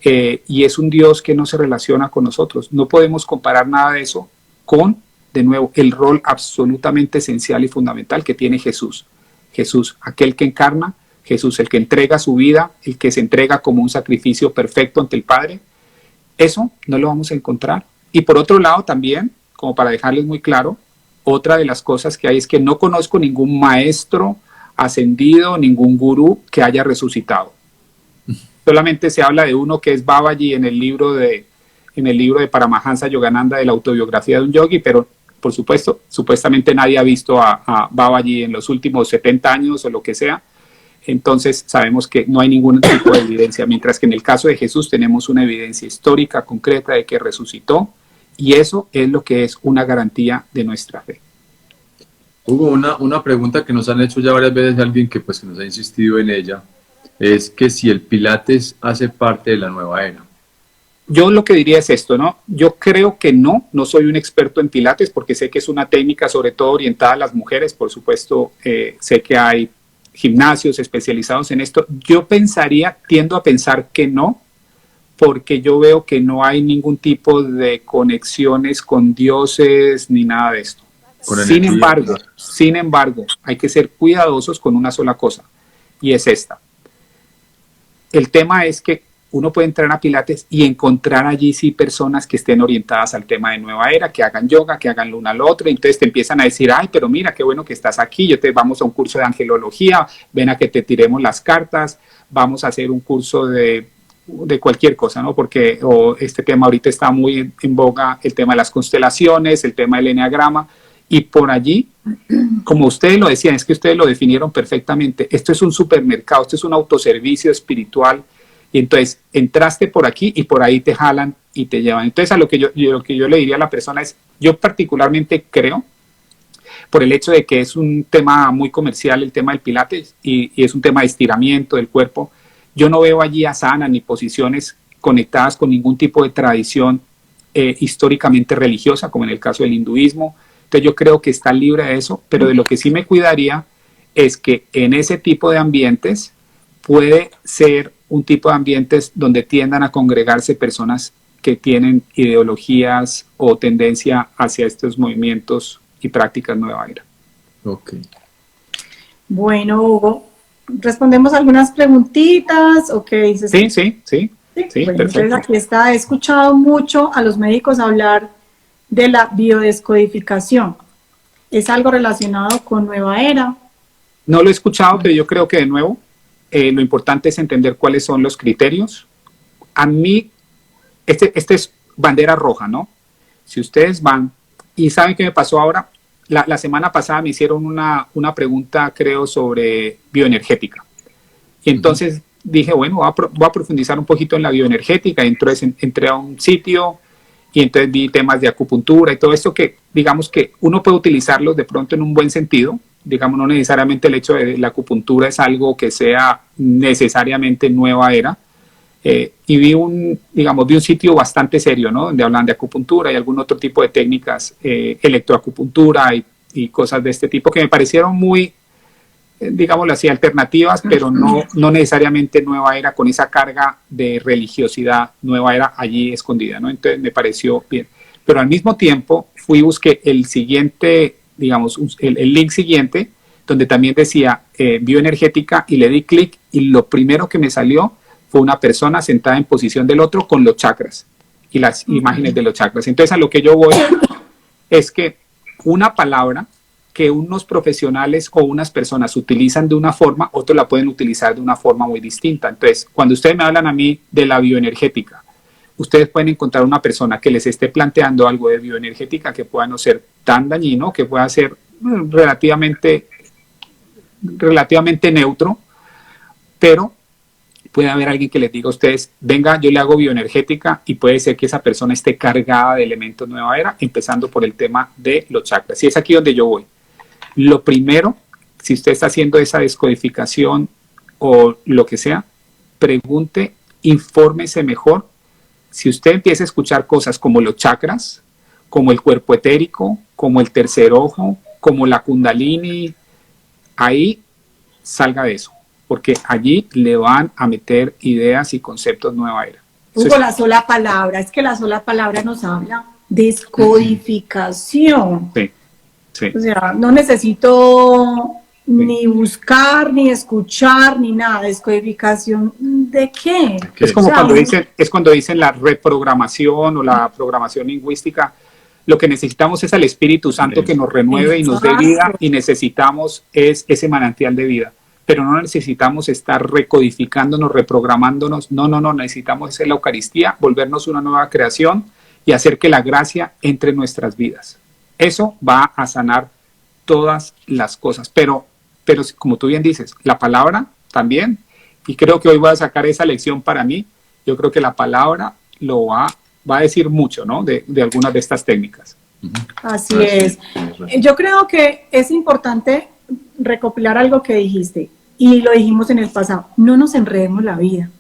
y es un Dios que no se relaciona con nosotros. No podemos comparar nada de eso con, de nuevo, el rol absolutamente esencial y fundamental que tiene Jesús. Jesús, aquel que encarna, Jesús, el que entrega su vida, el que se entrega como un sacrificio perfecto ante el Padre. Eso no lo vamos a encontrar. Y por otro lado también, como para dejarles muy claro, otra de las cosas que hay es que no conozco ningún maestro ascendido, ningún gurú que haya resucitado. Solamente se habla de uno que es Babaji en el libro de Paramahansa Yogananda, de la autobiografía de un yogi, pero por supuesto, supuestamente nadie ha visto a Babaji en los últimos 70 años o lo que sea. Entonces sabemos que no hay ningún tipo de evidencia, mientras que en el caso de Jesús tenemos una evidencia histórica, concreta, de que resucitó, y eso es lo que es una garantía de nuestra fe.
Hugo, una pregunta que nos han hecho ya varias veces, alguien que pues que nos ha insistido en ella, es que si el Pilates hace parte de la nueva era.
Yo lo que diría es esto, ¿no? Yo creo que no soy un experto en Pilates porque sé que es una técnica sobre todo orientada a las mujeres, por supuesto, sé que hay gimnasios especializados en esto. Yo tiendo a pensar que no, porque yo veo que no hay ningún tipo de conexiones con dioses ni nada de esto. Sin embargo, hay que ser cuidadosos con una sola cosa, y es esta. El tema es que uno puede entrar a Pilates y encontrar allí sí personas que estén orientadas al tema de nueva era, que hagan yoga, que hagan lo uno al otro, y entonces te empiezan a decir, ay, pero mira, qué bueno que estás aquí, vamos a un curso de angelología, ven a que te tiremos las cartas, vamos a hacer un curso de cualquier cosa, ¿no? Porque este tema ahorita está muy en boga, el tema de las constelaciones, el tema del eneagrama, y por allí, como ustedes lo decían, es que ustedes lo definieron perfectamente, esto es un supermercado, esto es un autoservicio espiritual, y entonces entraste por aquí y por ahí te jalan y te llevan. Entonces lo que yo le diría a la persona es, yo particularmente creo, por el hecho de que es un tema muy comercial el tema del Pilates y es un tema de estiramiento del cuerpo, yo no veo allí asanas ni posiciones conectadas con ningún tipo de tradición históricamente religiosa, como en el caso del hinduismo. Entonces yo creo que está libre de eso, pero de lo que sí me cuidaría es que en ese tipo de ambientes puede ser un tipo de ambientes donde tiendan a congregarse personas que tienen ideologías o tendencia hacia estos movimientos y prácticas nueva era.
Ok.
Bueno, Hugo, respondemos algunas preguntitas, ¿o qué dices?
Sí,
Bueno,
perfecto.
entonces aquí está, he escuchado mucho a los médicos hablar de la biodescodificación. ¿Es algo relacionado con nueva era?
No lo he escuchado, pero yo creo que de nuevo lo importante es entender cuáles son los criterios. A mí, este es bandera roja, ¿no? Si ustedes van, y ¿saben qué me pasó ahora? La semana pasada me hicieron una pregunta, creo, sobre bioenergética. Y entonces dije, bueno, voy a profundizar un poquito en la bioenergética. Entonces entré a un sitio y entonces vi temas de acupuntura y todo esto que, digamos que uno puede utilizarlos de pronto en un buen sentido. Digamos, no necesariamente el hecho de la acupuntura es algo que sea necesariamente nueva era. Y vi un sitio bastante serio, ¿no? Donde hablan de acupuntura y algún otro tipo de técnicas, electroacupuntura y cosas de este tipo que me parecieron muy, digámoslo así, alternativas, pero no necesariamente nueva era con esa carga de religiosidad, nueva era allí escondida, ¿no? Entonces me pareció bien. Pero al mismo tiempo busqué el siguiente, digamos, el link siguiente, donde también decía bioenergética, y le di clic y lo primero que me salió fue una persona sentada en posición del otro con los chakras y las imágenes de los chakras. Entonces a lo que yo voy es que una palabra que unos profesionales o unas personas utilizan de una forma, otros la pueden utilizar de una forma muy distinta. Entonces, cuando ustedes me hablan a mí de la bioenergética, ustedes pueden encontrar una persona que les esté planteando algo de bioenergética que pueda no ser tan dañino, que pueda ser relativamente neutro, pero puede haber alguien que les diga a ustedes, venga, yo le hago bioenergética, y puede ser que esa persona esté cargada de elementos nueva era, empezando por el tema de los chakras. Y es aquí donde yo voy. Lo primero, si usted está haciendo esa descodificación o lo que sea, pregunte, infórmese mejor. Si usted empieza a escuchar cosas como los chakras, como el cuerpo etérico, como el tercer ojo, como la kundalini, ahí salga de eso, porque allí le van a meter ideas y conceptos nueva era.
Hugo, la sola palabra, es que la sola palabra nos habla descodificación.
Sí, sí.
O sea, no necesito ni buscar, ni escuchar, ni nada. ¿Descodificación de qué?
Es como
O sea,
cuando dicen la reprogramación o la programación lingüística. Lo que necesitamos es al Espíritu Santo que nos renueve y nos dé vida, y necesitamos es ese manantial de vida. Pero no necesitamos estar recodificándonos, reprogramándonos. No, necesitamos hacer la Eucaristía, volvernos una nueva creación y hacer que la gracia entre en nuestras vidas. Eso va a sanar todas las cosas. Pero como tú bien dices, la palabra también, y creo que hoy voy a sacar esa lección para mí. Yo creo que la palabra lo va a decir mucho, ¿no? De algunas de estas técnicas.
Así es. Yo creo que es importante recopilar algo que dijiste, y lo dijimos en el pasado: no nos enredemos la vida.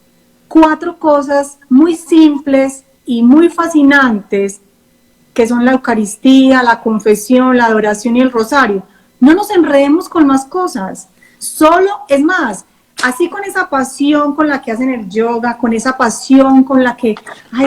4 cosas muy simples y muy fascinantes, que son la Eucaristía, la confesión, la adoración y el rosario. No nos enredemos con más cosas. Solo, es más, así con esa pasión con la que hacen el yoga, con esa pasión con la que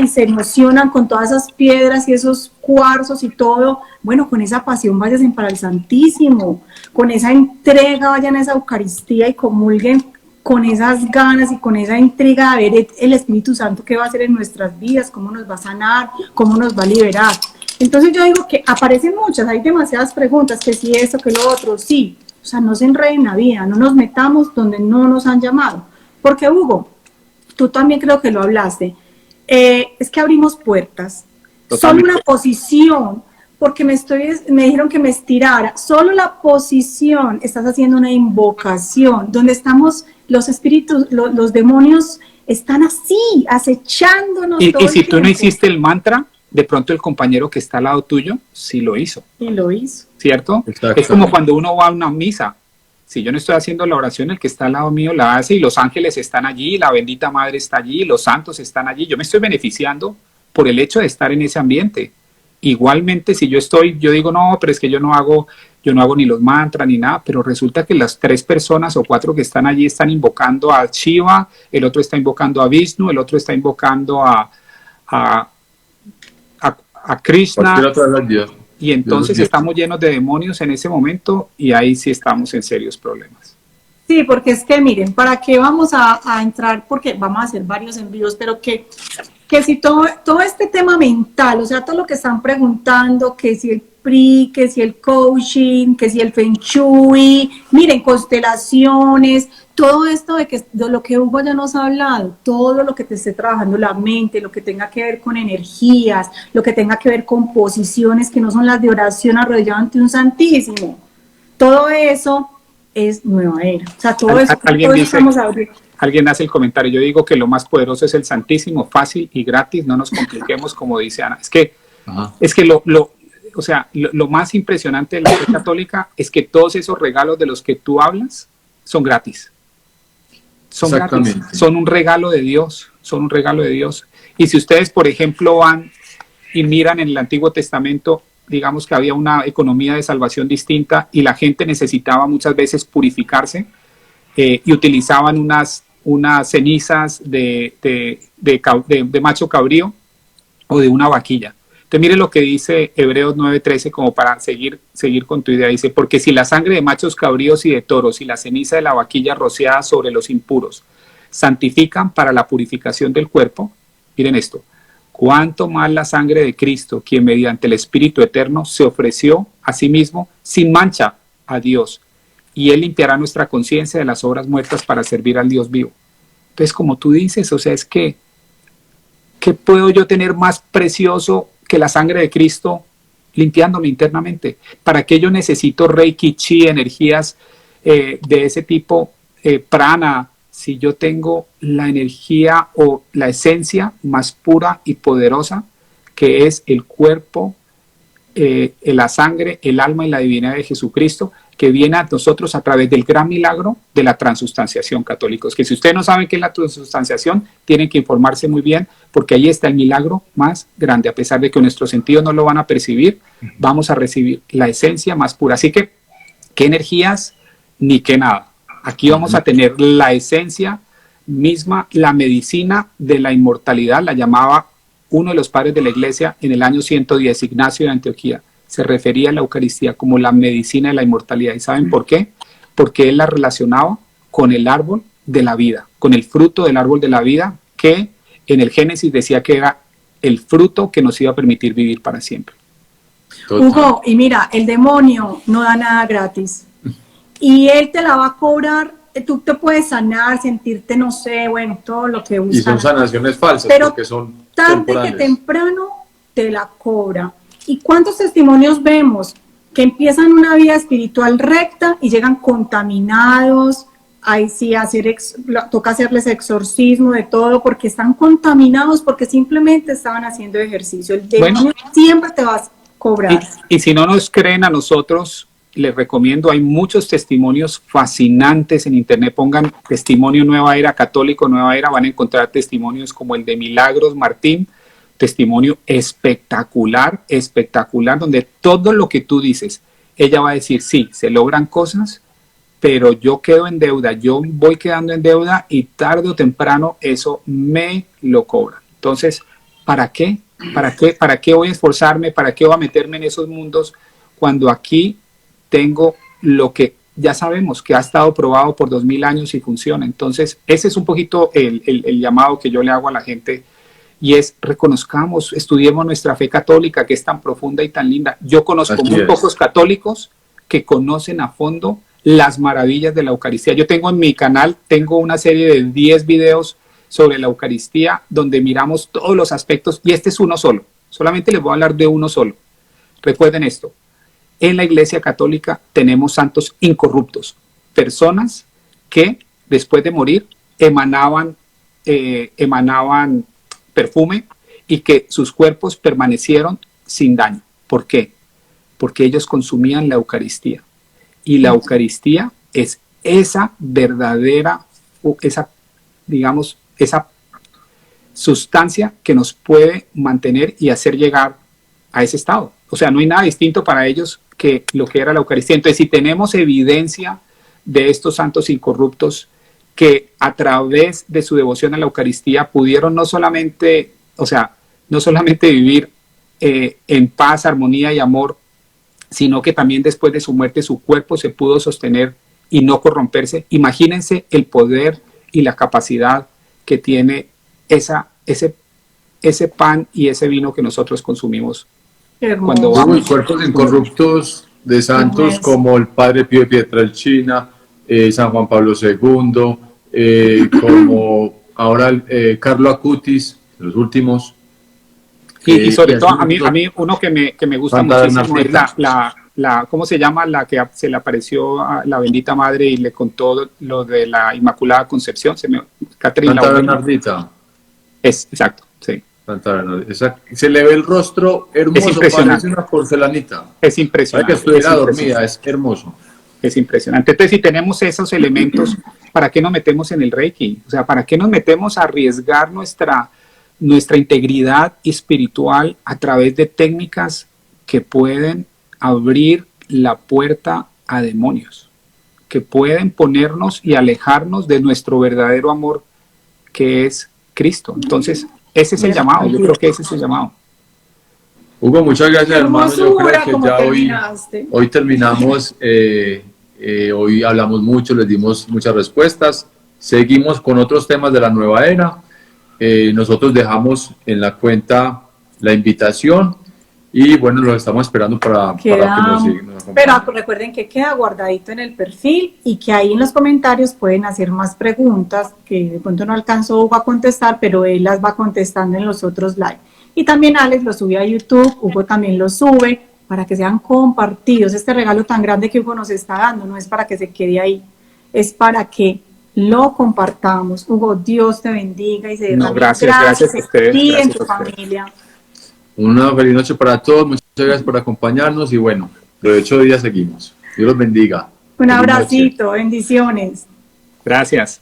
se emocionan con todas esas piedras y esos cuarzos y todo, bueno, con esa pasión vayan para el Santísimo, con esa entrega vayan a esa Eucaristía y comulguen con esas ganas y con esa intriga de ver el Espíritu Santo qué va a hacer en nuestras vidas, cómo nos va a sanar, cómo nos va a liberar. Entonces yo digo que aparecen muchas, hay demasiadas preguntas, que si esto, que lo otro, sí. O sea, no se enreden la vida, no nos metamos donde no nos han llamado. Porque, Hugo, tú también creo que lo hablaste, es que abrimos puertas.
Totalmente.
Solo una posición, porque me dijeron que me estirara, solo la posición, estás haciendo una invocación, donde estamos los espíritus, los demonios están así, acechándonos.
Y si tú no hiciste el mantra, de pronto el compañero que está al lado tuyo sí lo hizo.
Y lo hizo.
¿Cierto? Es como cuando uno va a una misa. Si yo no estoy haciendo la oración, el que está al lado mío la hace, y los ángeles están allí, la bendita madre está allí, los santos están allí. Yo me estoy beneficiando por el hecho de estar en ese ambiente. Igualmente, si yo digo, no, pero es que yo no hago ni los mantras ni nada, pero resulta que las 3 personas o 4 que están allí están invocando a Shiva, el otro está invocando a Vishnu, el otro está invocando a Krishna, y entonces estamos llenos de demonios en ese momento, y ahí sí estamos en serios problemas.
Sí, porque es que miren, ¿para qué vamos a entrar? Porque vamos a hacer varios envíos, pero que si todo este tema mental, o sea, todo lo que están preguntando, que si el PRI, que si el coaching, que si el Feng Shui, miren, constelaciones, todo esto de lo que Hugo ya nos ha hablado, todo lo que te esté trabajando la mente, lo que tenga que ver con energías, lo que tenga que ver con posiciones que no son las de oración arrodillado ante un santísimo, todo eso es nueva era. O sea, todo eso estamos abriendo.
Alguien hace el comentario, yo digo que lo más poderoso es el Santísimo, fácil y gratis, no nos compliquemos, como dice Ana. Es que lo más impresionante de la fe católica es que todos esos regalos de los que tú hablas son gratis. Son gratis, son un regalo de Dios, son un regalo de Dios. Y si ustedes, por ejemplo, van y miran en el Antiguo Testamento, digamos que había una economía de salvación distinta y la gente necesitaba muchas veces purificarse, y utilizaban unas cenizas de macho cabrío o de una vaquilla. Entonces mire lo que dice Hebreos 9:13, como para seguir con tu idea. Dice: porque si la sangre de machos cabríos y de toros y la ceniza de la vaquilla rociada sobre los impuros santifican para la purificación del cuerpo, miren esto, cuánto más la sangre de Cristo, quien mediante el Espíritu Eterno se ofreció a sí mismo sin mancha a Dios, y Él limpiará nuestra conciencia de las obras muertas para servir al Dios vivo. Entonces, como tú dices, o sea, es que ¿qué puedo yo tener más precioso que la sangre de Cristo limpiándome internamente? ¿Para qué yo necesito Reiki, Chi, energías de ese tipo, prana, si yo tengo la energía o la esencia más pura y poderosa, que es el cuerpo, la sangre, el alma y la divinidad de Jesucristo, que viene a nosotros a través del gran milagro de la transustanciación, católicos? Que si ustedes no saben qué es la transustanciación, tienen que informarse muy bien, porque ahí está el milagro más grande. A pesar de que nuestros sentidos no lo van a percibir, vamos a recibir la esencia más pura. Así que, ¿qué energías? Ni qué nada. Aquí vamos a tener la esencia misma, la medicina de la inmortalidad, la llamaba uno de los padres de la iglesia en el año 110, Ignacio de Antioquía. Se refería a la Eucaristía como la medicina de la inmortalidad. ¿Y saben por qué? Porque él la relacionaba con el árbol de la vida, con el fruto del árbol de la vida, que en el Génesis decía que era el fruto que nos iba a permitir vivir para siempre.
Total.
Hugo, y mira, el demonio no da nada gratis. Y él te la va a cobrar. Tú te puedes sanar, sentirte, no sé, bueno, todo lo que buscas.
Y son sanaciones falsas,
pero
porque son
tarde
temporales.
que temprano te la cobra. ¿Y cuántos testimonios vemos que empiezan una vida espiritual recta y llegan contaminados? Ahí sí toca hacerles exorcismo de todo porque están contaminados, porque simplemente estaban haciendo ejercicio. El demonio siempre te va a cobrar.
Y si no nos creen a nosotros, les recomiendo, hay muchos testimonios fascinantes en internet. Pongan testimonio Nueva Era, católico Nueva Era, van a encontrar testimonios como el de Milagros Martín, testimonio espectacular, espectacular, donde todo lo que tú dices, ella va a decir, sí, se logran cosas, pero yo quedo en deuda, yo voy quedando en deuda y tarde o temprano eso me lo cobra. Entonces, ¿para qué? ¿Para qué voy a esforzarme? ¿Para qué voy a meterme en esos mundos cuando aquí tengo lo que ya sabemos que ha estado probado por 2000 años y funciona? Entonces, ese es un poquito el llamado que yo le hago a la gente, y es: reconozcamos, estudiemos nuestra fe católica, que es tan profunda y tan linda. Yo conozco muy pocos católicos que conocen a fondo las maravillas de la Eucaristía. Yo tengo en mi canal, tengo una serie de 10 videos sobre la Eucaristía, donde miramos todos los aspectos, y este es uno solo. Solamente les voy a hablar de uno solo. Recuerden esto: en la Iglesia Católica tenemos santos incorruptos, personas que después de morir emanaban perfume y que sus cuerpos permanecieron sin daño. ¿Por qué? Porque ellos consumían la Eucaristía. Y la Eucaristía es esa verdadera, esa sustancia que nos puede mantener y hacer llegar a ese estado. O sea, no hay nada distinto para ellos que lo que era la Eucaristía. Entonces, si tenemos evidencia de estos santos incorruptos que a través de su devoción a la Eucaristía pudieron no solamente vivir en paz, armonía y amor, sino que también después de su muerte su cuerpo se pudo sostener y no corromperse. Imagínense el poder y la capacidad que tiene ese pan y ese vino que nosotros consumimos. Cuando
vamos. Cuerpos incorruptos de santos como el Padre Pío de Pietrelcina, San Juan Pablo II, como ahora Carlo Acutis, los últimos.
Y sobre todo, a mí uno que me gusta muchísimo es ¿cómo se llama? La que se le apareció a la bendita madre y le contó lo de la Inmaculada Concepción. Catherine
Santa Bernardita.
Exacto, sí.
Santa Bernardita. Se le ve el rostro hermoso, parece una porcelanita.
Es impresionante.
Para que estuviera dormida, es hermoso.
Es impresionante. Entonces, si tenemos esos elementos, ¿para qué nos metemos en el Reiki? O sea, ¿para qué nos metemos a arriesgar nuestra integridad espiritual a través de técnicas que pueden abrir la puerta a demonios, que pueden ponernos y alejarnos de nuestro verdadero amor, que es Cristo? Entonces, ese es el llamado. Yo creo que ese es el llamado.
Hugo, muchas gracias, hermano. Yo creo que ya hoy terminamos. Hoy hablamos mucho, les dimos muchas respuestas. Seguimos con otros temas de la nueva era. Nosotros dejamos en la cuenta la invitación y bueno, los estamos esperando para que nos sigan.
Pero recuerden que queda guardadito en el perfil y que ahí en los comentarios pueden hacer más preguntas que de pronto no alcanzó Hugo a contestar, pero él las va contestando en los otros live. Y también Alex lo sube a YouTube, Hugo también lo sube, para que sean compartidos. Este regalo tan grande que Hugo nos está dando no es para que se quede ahí, es para que lo compartamos. Hugo, Dios te bendiga y se derrame
gracias a ustedes.
Y en tu familia.
Una feliz noche para todos, muchas gracias por acompañarnos y bueno, de 8 días seguimos. Dios los bendiga.
Un abracito, bendiciones.
Gracias.